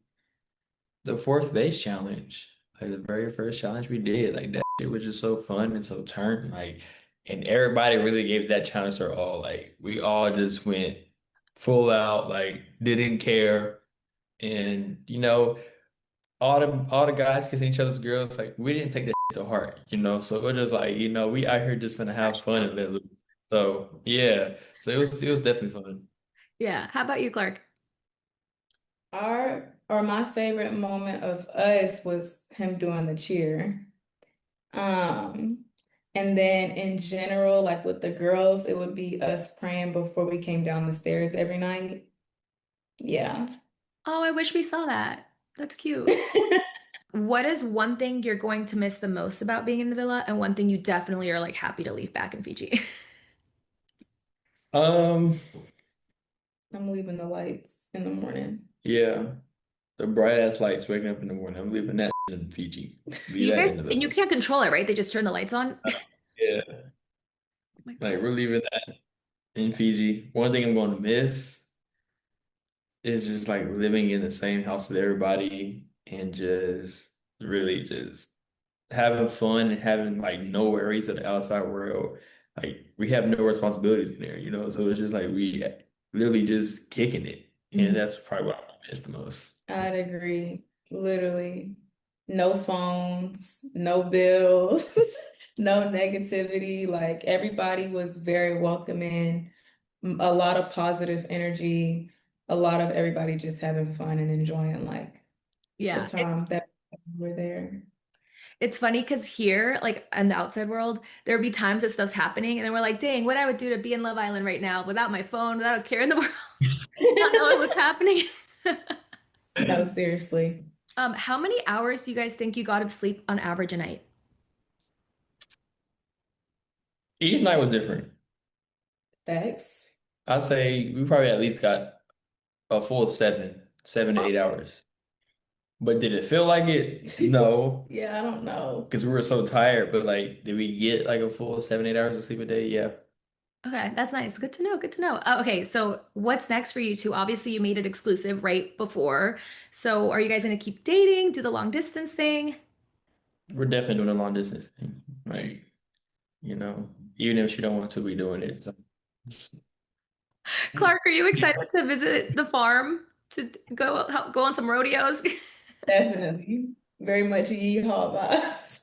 I: the fourth base challenge. Like the very first challenge we did. Like that shit was just so fun and so turned. Like, and everybody really gave that challenge their all. Like we all just went full out, like didn't care. And all the guys kissing each other's girls, like we didn't take that shit to heart. So it was just like, we out here just gonna have fun and let loose. So yeah. So it was definitely fun.
C: Yeah. How about you, Clark?
J: Our or my favorite moment of us was him doing the cheer. Um, and then in general, like with the girls, it would be us praying before we came down the stairs every night. Yeah.
C: Oh, I wish we saw that. That's cute. What is one thing you're going to miss the most about being in the villa, and one thing you definitely are like happy to leave back in Fiji?
I: Um,
J: I'm leaving the lights in the morning.
I: yeah. The bright ass lights waking up in the morning. I'm leaving that in Fiji. Leave
C: You
I: that
C: guys,
I: in the
C: and you
I: villa.
C: can't control it, right? They just turn the lights on. Oh
I: Yeah.
C: my
I: Like
C: God.
I: we're leaving that in Fiji. One thing I'm going to miss is just like living in the same house with everybody and just really just having fun and having like no worries of the outside world. Like we have no responsibilities in there. So it's just like we literally just kicking it. And
J: Mhm.
I: that's probably what I miss the most.
J: I'd agree. Literally, no phones, no bills, no negativity. Like everybody was very welcoming, a lot of positive energy, a lot of everybody just having fun and enjoying like the
C: Yeah,
J: time that we were there.
C: it's funny because here, like in the outside world, there would be times that stuff's happening, and then we're like, "Dang, what I would do to be in Love Island right now without my phone, without a care in the world, not knowing what's happening."
J: No, seriously.
C: How many hours do you guys think you got of sleep on average a night?
I: Each night was different.
J: Thanks.
I: I'd say we probably at least got a full 7 to 8 hours. But did it feel like it? No,
J: Yeah, I don't know.
I: because we were so tired. But like, did we get like a full 7, 8 hours of sleep a day? Yeah.
C: Okay, that's nice. Good to know. Good to know. Okay, so what's next for you two? Obviously, you made it exclusive right before. So are you guys gonna keep dating, do the long distance thing?
I: We're definitely doing a long distance thing. Like, even if she don't want to, we doing it. So.
C: Clarke, are you excited to visit the farm to go on some rodeos?
J: Definitely. Very much yeehaw vibes.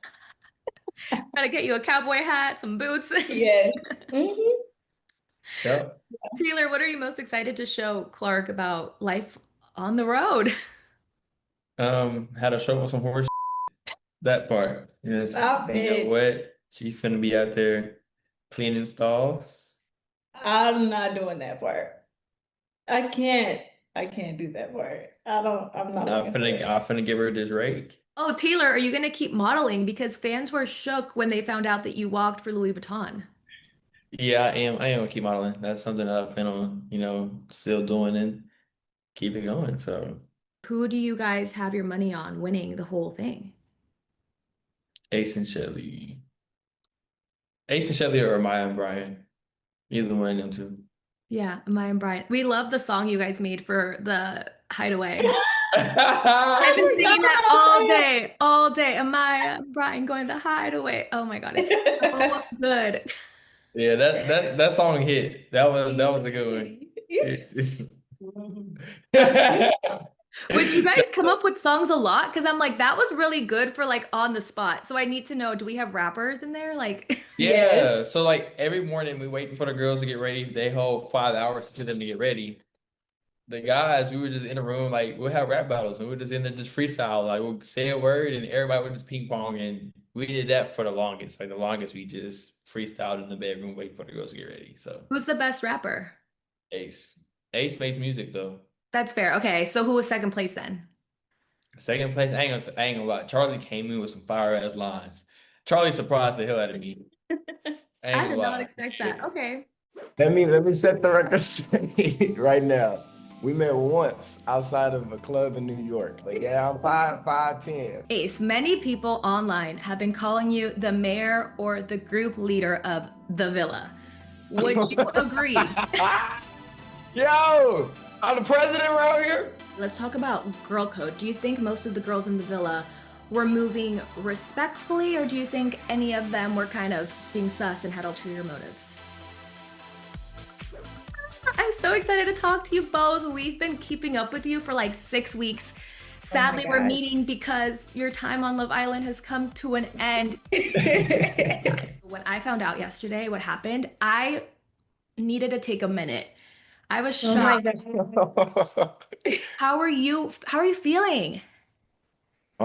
C: Gotta get you a cowboy hat, some boots.
J: Yes. Hmm.
I: Yep.
C: Taylor, what are you most excited to show Clarke about life on the road?
I: Had to show up some horse. That part. Yes.
J: Stop
I: You know
J: it.
I: what? She finna be out there cleaning stalls.
J: I'm not doing that part. I can't. I can't do that part. I'm not
I: I'm
J: looking for
I: finna,
J: it.
I: I'm finna give her this rake.
C: Oh, Taylor, are you gonna keep modeling? Because fans were shook when they found out that you walked for Louis Vuitton.
I: Yeah, I am. I am gonna keep modeling. That's something that I plan on, still doing and keep it going. So
C: Who do you guys have your money on winning the whole thing?
I: Ace and Chelley. Ace and Chelley or Maya and Brian. Either one of them two.
C: Yeah, Amaya and Brian. We love the song you guys made for the hideaway. I've been
J: Oh
C: singing
J: my
C: that all
J: God.
C: day, all day. Amaya, Brian going the hideaway. Oh my God, it's so good.
I: Yeah, that song hit. That was a good one.
C: Would you guys come up with songs a lot? Because I'm like, that was really good for like on the spot. So I need to know, do we have rappers in there? Like,
I: Yeah,
J: Yes.
I: so like every morning we waiting for the girls to get ready. They hold 5 hours for them to get ready. The guys, we were just in a room, like we'll have rap battles and we're just in there just freestyle. Like we'll say a word and everybody would just ping pong and we did that for the longest. Like the longest we just freestyled in the bedroom waiting for the girls to get ready. So
C: who's the best rapper?
I: Ace. Ace makes music though.
C: That's fair. Okay, so who was second place then?
I: Second place, I ain't gonna lie. Charlie came in with some fire ass lines. Charlie surprised the hell out of me. I ain't
C: I
I: gonna
C: did not
I: lie.
C: expect that. Okay.
D: Let me set the record straight right now. We met once outside of a club in New York. Like, yeah, I'm 5'10".
C: Ace, many people online have been calling you the mayor or the group leader of the villa. Would you agree?
D: Yo, I'm the president around here.
C: Let's talk about girl code. Do you think most of the girls in the villa were moving respectfully, or do you think any of them were kind of being sus and had ulterior motives? I'm so excited to talk to you both. We've been keeping up with you for like 6 weeks. Sadly, we're
J: gosh.
C: meeting because your time on Love Island has come to an end. When I found out yesterday what happened, I needed to take a minute. I was
J: Oh my
C: shocked.
J: gosh.
C: How are you? How are you feeling?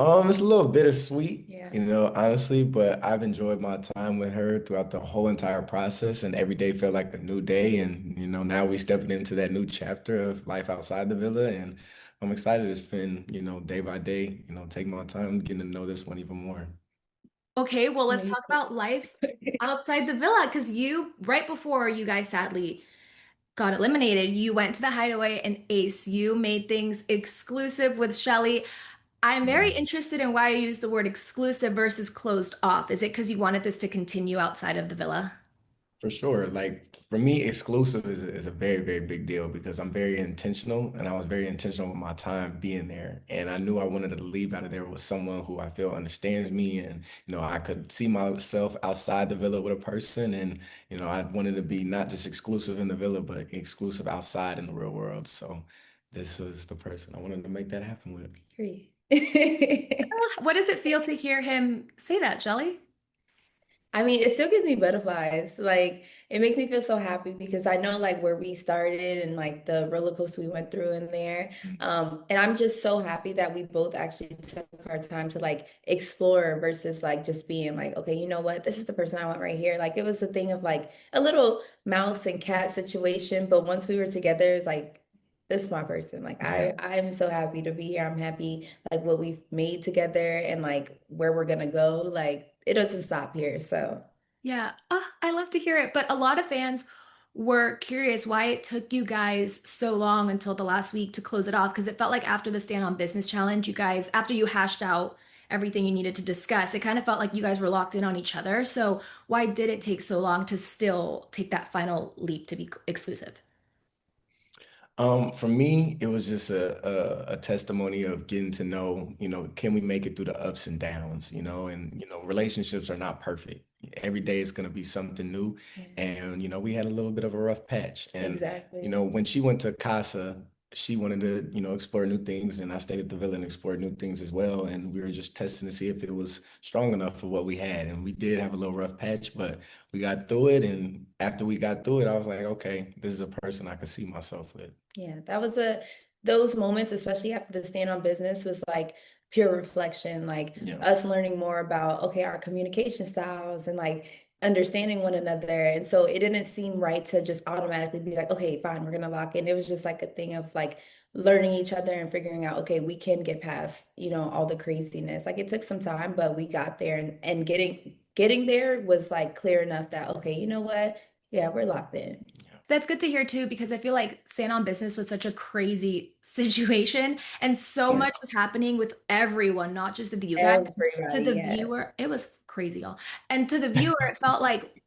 D: It's a little bittersweet,
J: Yeah.
D: honestly, but I've enjoyed my time with her throughout the whole entire process, and every day felt like a new day. And now we stepping into that new chapter of life outside the villa, and I'm excited to spend, day by day, take my time getting to know this one even more.
C: Okay, well, let's
J: Me
C: talk about life outside the villa because right before you guys sadly got eliminated, you went to the hideaway and Ace. You made things exclusive with Chelley. I'm very interested in why you used the word exclusive versus closed off. Is it because you wanted this to continue outside of the villa?
D: For sure. Like for me, exclusive is a very, very big deal because I'm very intentional and I was very intentional with my time being there. And I knew I wanted to leave out of there with someone who I feel understands me and, I could see myself outside the villa with a person. And, I wanted to be not just exclusive in the villa, but exclusive outside in the real world. So this was the person I wanted to make that happen with.
J: Agree.
C: What does it feel to hear him say that, Chelley?
J: I mean, it still gives me butterflies. Like, it makes me feel so happy because I know like where we started and like the roller coaster we went through in there. And I'm just so happy that we both actually took our time to like explore versus like just being like, okay, you know what? This is the person I want right here. Like, it was a thing of like a little mouse and cat situation, but once we were together, it's like this is my person. Like
D: Yeah.
J: I'm so happy to be here. I'm happy like what we've made together and like where we're gonna go. Like it doesn't stop here. So
C: Yeah, I love to hear it. But a lot of fans were curious why it took you guys so long until the last week to close it off. Because it felt like after the Stand on Business challenge, you guys, after you hashed out everything you needed to discuss, it kind of felt like you guys were locked in on each other. So why did it take so long to still take that final leap to be exclusive?
D: For me, it was just a testimony of getting to know, can we make it through the ups and downs, and relationships are not perfect. Every day is gonna be something new.
J: Yeah.
D: And we had a little bit of a rough patch. And
J: Exactly.
D: when she went to Casa, she wanted to, explore new things, and I stayed at the villa and explored new things as well. And we were just testing to see if it was strong enough for what we had. And we did have a little rough patch, but we got through it. And after we got through it, I was like, okay, this is a person I could see myself with.
J: Yeah, that was those moments, especially after the stand on business, was like pure reflection, like
D: Yeah.
J: us learning more about, okay, our communication styles and like understanding one another. And so it didn't seem right to just automatically be like, okay, fine, we're gonna lock in. It was just like a thing of like learning each other and figuring out, okay, we can get past, all the craziness. Like it took some time, but we got there and getting there was like clear enough that, okay, you know what? Yeah, we're locked in.
C: That's good to hear too, because I feel like Stand on Business was such a crazy situation and so
J: Yeah.
C: much was happening with everyone, not just the you guys. To
J: Everybody,
C: the
J: yeah.
C: viewer, it was crazy, y'all. And to the viewer, it felt like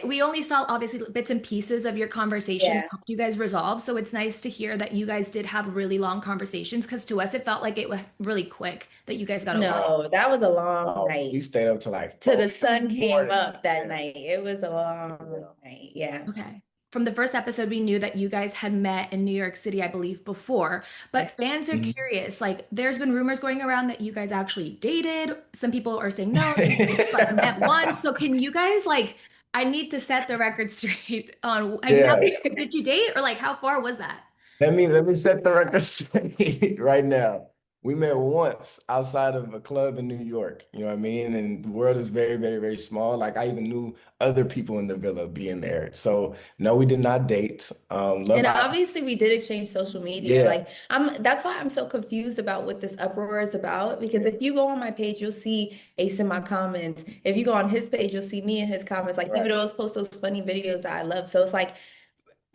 C: we only saw obviously bits and pieces of your conversation
J: Yeah.
C: helped you guys resolve. So it's nice to hear that you guys did have really long conversations because to us it felt like it was really quick that you guys got over it.
J: No, that was a long
D: We
J: night.
D: stayed up to like
J: Till
D: 4
J: the sun came
D: morning.
J: up that
D: Yeah.
J: night. It was a long night. Yeah.
C: Okay. From the first episode, we knew that you guys had met in New York City, I believe, before. But fans are
D: Mhm.
C: curious. Like, there's been rumors going around that you guys actually dated. Some people are saying no, they just like met once. So can you guys like? I need to set the record straight on
D: Yeah.
C: exactly did you date or like how far was that?
D: Let me set the record straight right now. We met once outside of a club in New York. You know what I mean? And the world is very, very, very small. Like I even knew other people in the villa being there. So no, we did not date. Love
J: And
D: Island.
J: obviously we did exchange social media.
D: Yeah.
J: Like that's why I'm so confused about what this uproar is about. Because if you go on my page, you'll see Ace in my comments. If you go on his page, you'll see me in his comments. Like he would
D: Right.
J: always post those funny videos that I love. So it's like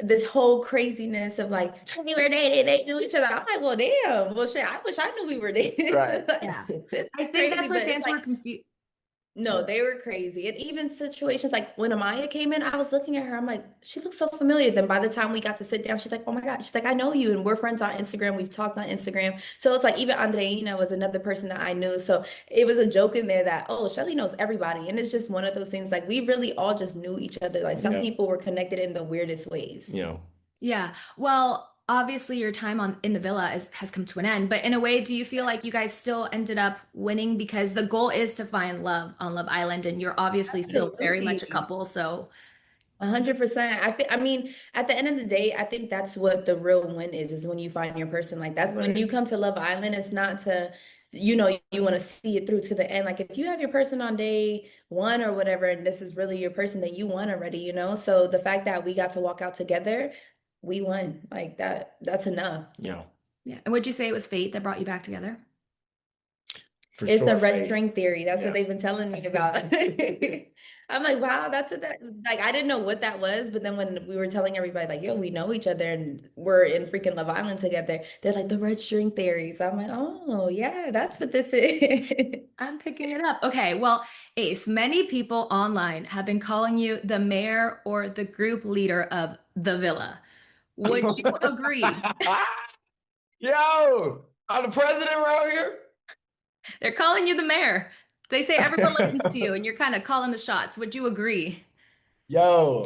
J: this whole craziness of like we were dating, they knew each other. I'm like, well, damn. Well, shit, I wish I knew we were dating.
D: Right.
J: Like,
C: Yeah.
J: it's
C: I think
J: crazy,
C: that's why
J: but it's
C: fans
J: like
C: were confused.
J: no, they were crazy. And even situations like when Amaya came in, I was looking at her. I'm like, she looks so familiar. Then by the time we got to sit down, she's like, oh my God. She's like, I know you. And we're friends on Instagram. We've talked on Instagram. So it's like even Andreina was another person that I knew. So it was a joke in there that, oh, Chelley knows everybody. And it's just one of those things like we really all just knew each other. Like some
D: Yeah.
J: people were connected in the weirdest ways.
C: Yeah. Well, obviously your time on in the villa has come to an end, but in a way, do you feel like you guys still ended up winning because the goal is to find love on Love Island and you're obviously still very much a
J: Absolutely.
C: couple, so
J: 100%. I mean, at the end of the day, I think that's what the real win is when you find your person. Like that's when
D: Right.
J: you come to Love Island, it's not to, you want to see it through to the end. Like if you have your person on day one or whatever, and this is really your person that you won already. So the fact that we got to walk out together, we won. Like that's enough.
D: Yeah.
C: yeah. And would you say it was fate that brought you back together?
D: For
J: It's the
D: sure.
J: red
D: Faith.
J: string theory. That's
D: Yeah.
J: what they've been telling me about. I'm like, wow, that's what that like. I didn't know what that was, but then when we were telling everybody, like, yo, we know each other and we're in freaking Love Island together, they're like the red string theory. So I'm like, oh yeah, that's what this is.
C: I'm picking it up. Okay, well, Ace, many people online have been calling you the mayor or the group leader of the villa. Would you agree?
D: Yo, I'm the president around here.
C: They're calling you the mayor. They say everyone listens to you and you're kind of calling the shots. Would you agree?
D: Yo,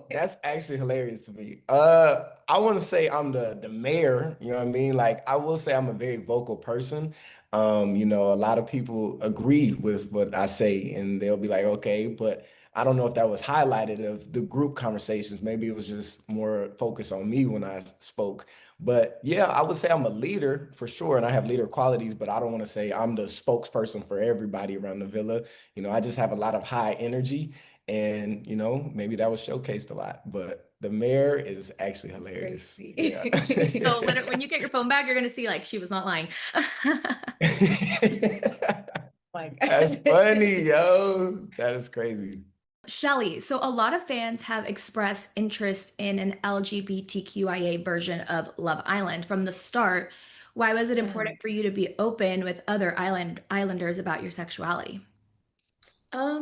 D: that's actually hilarious to me. I want to say I'm the mayor, you know what I mean? Like I will say I'm a very vocal person. A lot of people agree with what I say and they'll be like, okay, but I don't know if that was highlighted of the group conversations. Maybe it was just more focused on me when I spoke. But yeah, I would say I'm a leader for sure, and I have leader qualities, but I don't want to say I'm the spokesperson for everybody around the villa. I just have a lot of high energy. And maybe that was showcased a lot, but the mayor is actually hilarious.
J: Crazy.
D: Yeah.
C: So when you get your phone back, you're gonna see like she was not lying.
J: My God.
D: That's funny, yo. That is crazy.
C: Chelley, so a lot of fans have expressed interest in an LGBTQIA version of Love Island from the start. Why was it important for you to be open with other islanders about your sexuality?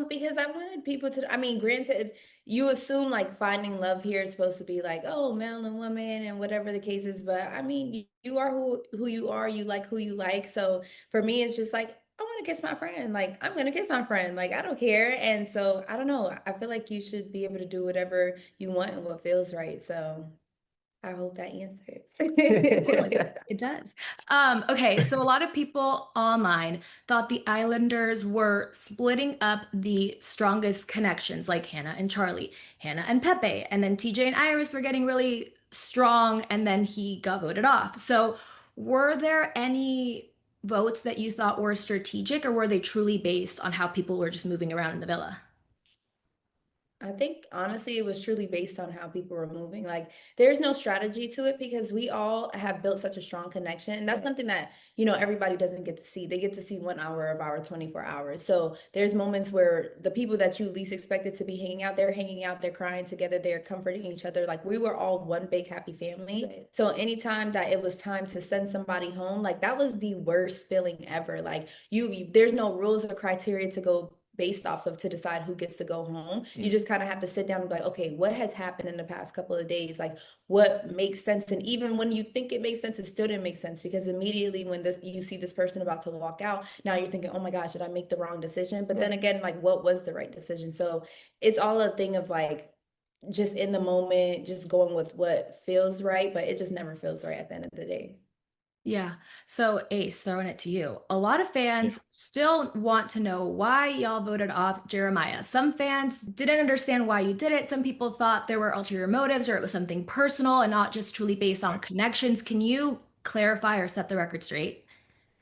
K: Because I wanted people to, I mean, granted, you assume like finding love here is supposed to be like, oh, man and woman and whatever the case is, but I mean, you are who you are, you like who you like. So for me, it's just like, I want to kiss my friend. Like, I'm gonna kiss my friend. Like, I don't care. And so I don't know. I feel like you should be able to do whatever you want and what feels right. So I hope that answers.
C: Totally. It does. Okay, so a lot of people online thought the Islanders were splitting up the strongest connections, like Hannah and Charlie, Hannah and Pepe, and then TJ and Iris were getting really strong, and then he got voted off. So, were there any votes that you thought were strategic, or were they truly based on how people were just moving around in the villa?
K: I think honestly, it was truly based on how people were moving. Like, there's no strategy to it because we all have built such a strong connection. And that's something that, everybody doesn't get to see. They get to see 1 hour of our 24 hours. So there's moments where the people that you least expected to be hanging out, they're crying together, they're comforting each other. Like, we were all one big happy family. Right. So anytime that it was time to send somebody home, like that was the worst feeling ever. Like, there's no rules or criteria to go based off of to decide who gets to go home. You just kind of have to sit down and be like, okay, what has happened in the past couple of days? Like, what makes sense? And even when you think it makes sense, it still didn't make sense because immediately when you see this person about to walk out, now you're thinking, oh my gosh, did I make the wrong decision? But then again, like, what was the right decision? So it's all a thing of like just in the moment, just going with what feels right, but it just never feels right at the end of the day.
C: Yeah. So, Ace, throwing it to you. A lot of
D: Yeah.
C: fans still want to know why y'all voted off Jeremiah. Some fans didn't understand why you did it. Some people thought there were ulterior motives or it was something personal and not just truly based on connections. Can you clarify or set the record straight?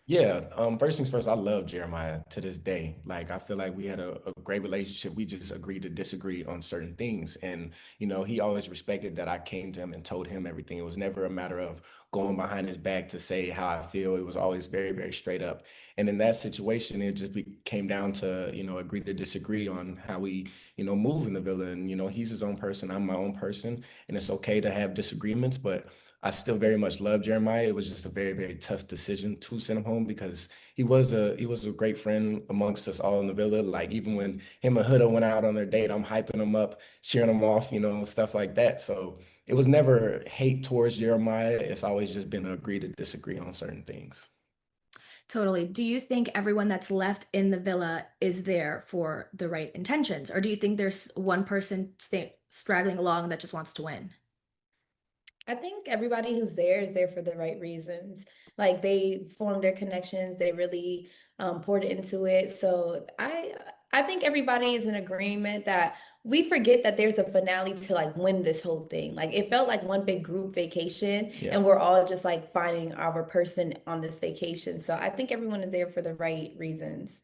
D: Yeah, first things first, I love Jeremiah to this day. Like, I feel like we had a great relationship. We just agreed to disagree on certain things. And, he always respected that I came to him and told him everything. It was never a matter of going behind his back to say how I feel. It was always very, very straight up. And in that situation, it just came down to, agree to disagree on how we, move in the villa. And, he's his own person, I'm my own person. And it's okay to have disagreements, but I still very much love Jeremiah. It was just a very, very tough decision to send him home because he was a great friend amongst us all in the villa. Like, even when him and Huda went out on their date, I'm hyping him up, cheering him off, stuff like that. So it was never hate towards Jeremiah. It's always just been agree to disagree on certain things.
C: Totally. Do you think everyone that's left in the villa is there for the right intentions? Or do you think there's one person straggling along that just wants to win?
K: I think everybody who's there is there for the right reasons. Like, they formed their connections, they really poured into it. So I think everybody is in agreement that we forget that there's a finale to like win this whole thing. Like, it felt like one big group vacation,
D: Yeah.
K: and we're all just like finding our person on this vacation. So I think everyone is there for the right reasons.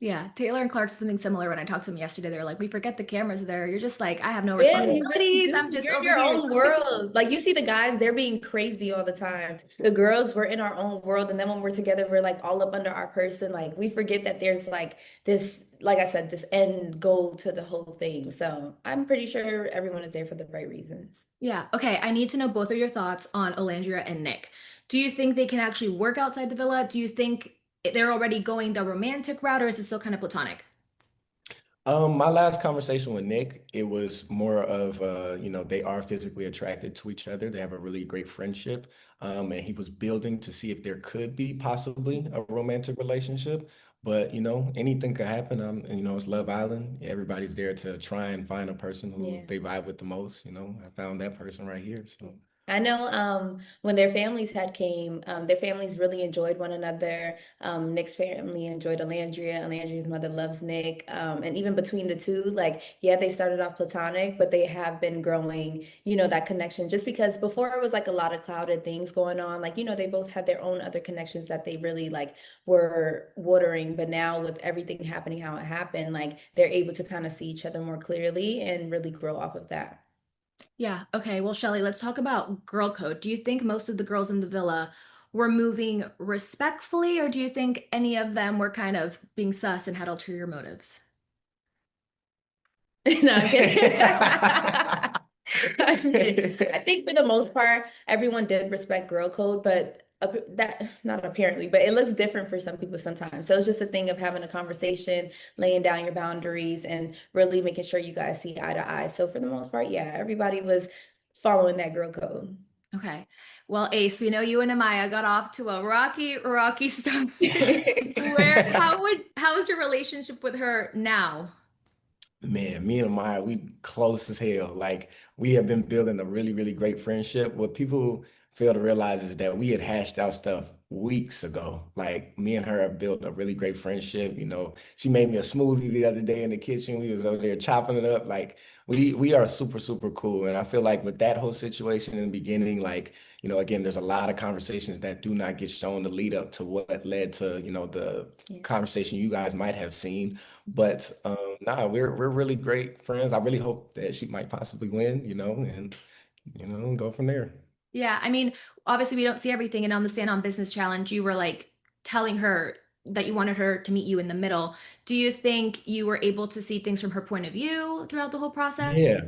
C: Yeah, Taylor and Clark something similar when I talked to them yesterday. They were like, we forget the cameras there. You're just like, I have no
K: Yeah, you really
C: responsibilities. I'm
K: do.
C: just
K: You're in
C: over
K: your
C: here.
K: own world. Like, you see the guys, they're being crazy all the time. The girls, we're in our own world. And then when we're together, we're like all up under our person. Like, we forget that there's like this, like I said, this end goal to the whole thing. So I'm pretty sure everyone is there for the right reasons.
C: Yeah. Okay. I need to know both of your thoughts on Alandria and Nick. Do you think they can actually work outside the villa? Do you think they're already going the romantic route, or is it still kind of platonic?
D: My last conversation with Nick, it was more of they are physically attracted to each other. They have a really great friendship. And he was building to see if there could be possibly a romantic relationship. But anything could happen. And, it's Love Island. Everybody's there to try and find a person who
K: Yeah.
D: they vibe with the most. I found that person right here. So
K: I know when their families had came, their families really enjoyed one another. Nick's family enjoyed Alandria. Alandria's mother loves Nick. And even between the two, like, yeah, they started off platonic, but they have been growing, that connection. Just because before it was like a lot of clouded things going on. Like, they both had their own other connections that they really like were watering. But now with everything happening how it happened, like they're able to kind of see each other more clearly and really grow off of that.
C: Yeah. Okay. Well, Shelly, let's talk about girl code. Do you think most of the girls in the villa were moving respectfully, or do you think any of them were kind of being sus and had ulterior motives?
K: No, I'm kidding. I'm kidding. I think for the most part, everyone did respect girl code, but that not apparently, but it looks different for some people sometimes. So it's just a thing of having a conversation, laying down your boundaries, and really making sure you guys see eye to eye. So for the most part, yeah, everybody was following that girl code.
C: Okay. Well, Ace, we know you and Amaya got off to a rocky start. How is your relationship with her now?
D: Man, me and Maya, we close as hell. Like we have been building a really, really great friendship. What people fail to realize is that we had hashed out stuff weeks ago. Like me and her have built a really great friendship. She made me a smoothie the other day in the kitchen. We was over there chopping it up. Like we are super, super cool. And I feel like with that whole situation in the beginning, like, again, there's a lot of conversations that do not get shown to lead up to what led to, the
K: Yeah.
D: conversation you guys might have seen. But nah, we're really great friends. I really hope that she might possibly win, and go from there.
C: Yeah, I mean, obviously we don't see everything, and on the Stand on Business Challenge, you were like telling her that you wanted her to meet you in the middle. Do you think you were able to see things from her point of view throughout the whole process?
D: Yeah.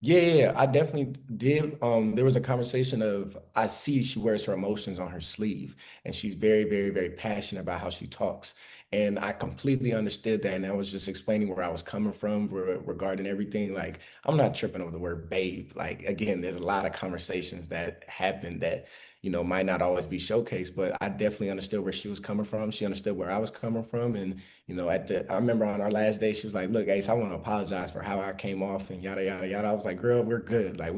D: Yeah, I definitely did. There was a conversation of I see she wears her emotions on her sleeve, and she's very, very, very passionate about how she talks. And I completely understood that, and I was just explaining where I was coming from regarding everything. Like, I'm not tripping over the word babe. Like, again, there's a lot of conversations that happen that, might not always be showcased, but I definitely understood where she was coming from. She understood where I was coming from, and I remember on our last day, she was like, "Look, Ace, I want to apologize for how I came off and yada yada yada." I was like, "Girl, we're good. Like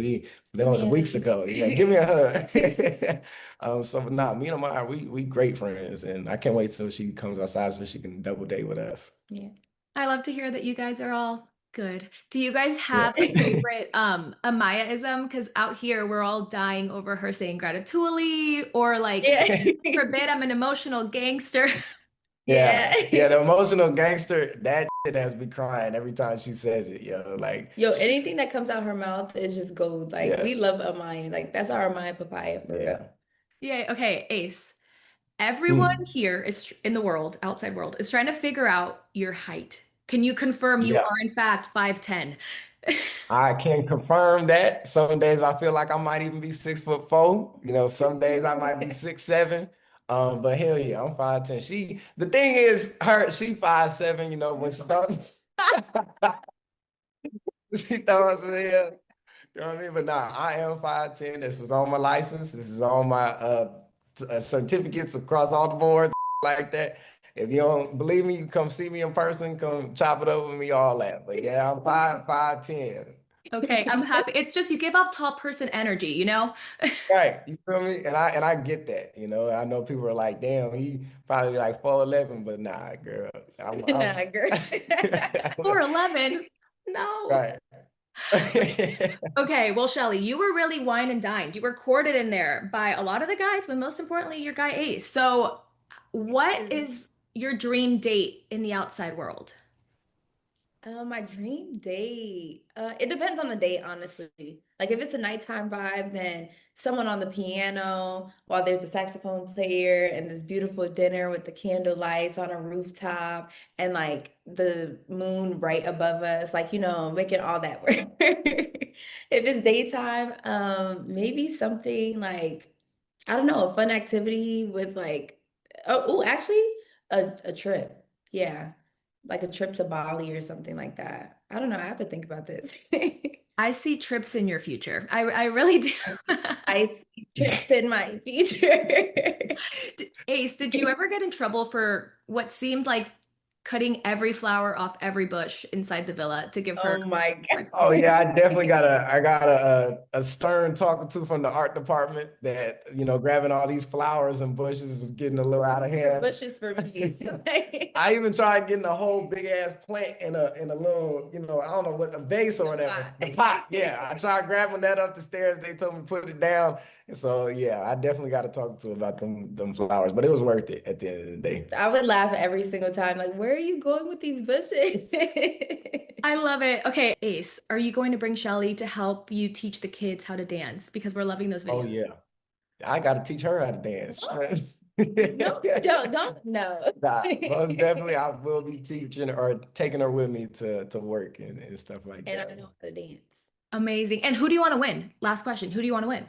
D: that was
K: Yeah.
D: weeks ago. Yeah, give me a hug." So nah, me and Amaya, we great friends, and I can't wait till she comes outside so she can double date with us.
K: Yeah.
C: I love to hear that you guys are all good. Do you guys
D: Yeah.
C: have a favorite Amaya-ism? Because out here we're all dying over her saying gratituli or like
K: Yeah.
C: forbid I'm an emotional gangster.
K: Yeah.
D: Yeah, the emotional gangster, that shit has me crying every time she says it, yo. Like,
K: Yo, anything that comes out her mouth is just gold. Like
D: yeah,
K: we love Amaya. Like that's our Amaya papaya for real.
D: yeah.
C: Yay. Okay, Ace. Everyone
D: Mm,
C: here in the world, outside world, is trying to figure out your height. Can you confirm you
D: yeah.
C: are in fact 5'10"?
D: I can confirm that. Some days I feel like I might even be 6'4". Some days I might be 6'7". But hell yeah, I'm 5'10". The thing is, she 5'7", when she thought she thought, yeah, you know what I mean? But nah, I am 5'10". This was on my license. This is on my certificates across all the boards like that. If you don't believe me, you come see me in person, come chop it up with me, all that. But yeah, I'm 5'10".
C: Okay, I'm happy. It's just you give off tall person energy, you know?
D: Right. You feel me? And I get that, I know people are like, damn, he probably like 4'11", but nah, girl. I'm
K: Nah, girl.
C: 4'11"? No.
D: right.
C: Okay, well, Chelley, you were really wine and dined. You were courted in there by a lot of the guys, but most importantly, your guy Ace. So, what is your dream date in the outside world?
K: My dream date. It depends on the date, honestly. Like if it's a nighttime vibe, then someone on the piano while there's a saxophone player and this beautiful dinner with the candle lights on a rooftop and like the moon right above us, like making all that work. If it's daytime, maybe something like I don't know, a fun activity with like actually a trip. Yeah, like a trip to Bali or something like that. I don't know. I have to think about this.
C: I see trips in your future. I really do.
K: I see trips in my future.
C: Ace, did you ever get in trouble for what seemed like cutting every flower off every bush inside the villa to give her
K: Oh my
D: Oh
C: breakfast?
D: yeah, I definitely got a stern talking to from the art department that, grabbing all these flowers and bushes was getting a little out of
K: God.
D: hand.
K: Bushes for me.
D: I even tried getting a whole big ass plant in a little, I don't know what, a vase or whatever.
K: Pot.
D: The pot, yeah. I tried grabbing that up the stairs. They told me to put it down. And so yeah, I definitely got to talk to about them flowers, but it was worth it at the end of the day.
K: I would laugh every single time. Like, where are you going with these bushes?
C: I love it. Okay, Ace, are you going to bring Chelley to help you teach the kids how to dance? Because we're loving those
D: Oh
C: videos.
D: yeah. I got to teach her how to dance.
K: No, don't, no.
D: Nah, most definitely I will be teaching or taking her with me to work and stuff like
K: And I
D: that.
K: know how to dance.
C: Amazing. And who do you want to win? Last question. Who do you want to win?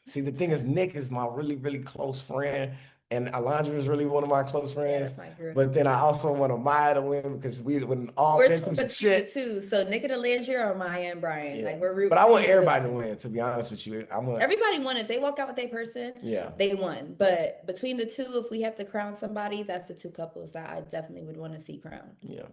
D: See, the thing is, Nick is my really, really close friend, and Alondra is really one of my close
K: Yeah,
D: friends.
K: that's my girl.
D: But then I also want Maya to win because we when all
K: We're
D: been
K: torn
D: through some
K: between the
D: shit.
K: two. So Nikita Landry or Maya and Brian.
D: Yeah.
K: Like we're rooting
D: But I want
K: for
D: everybody to
K: those two.
D: win, to be honest with you. I want
K: Everybody won. If they walk out with their person,
D: yeah.
K: they won. But between the two, if we have to crown somebody, that's the two couples that I definitely would want to see crowned.
D: Yeah.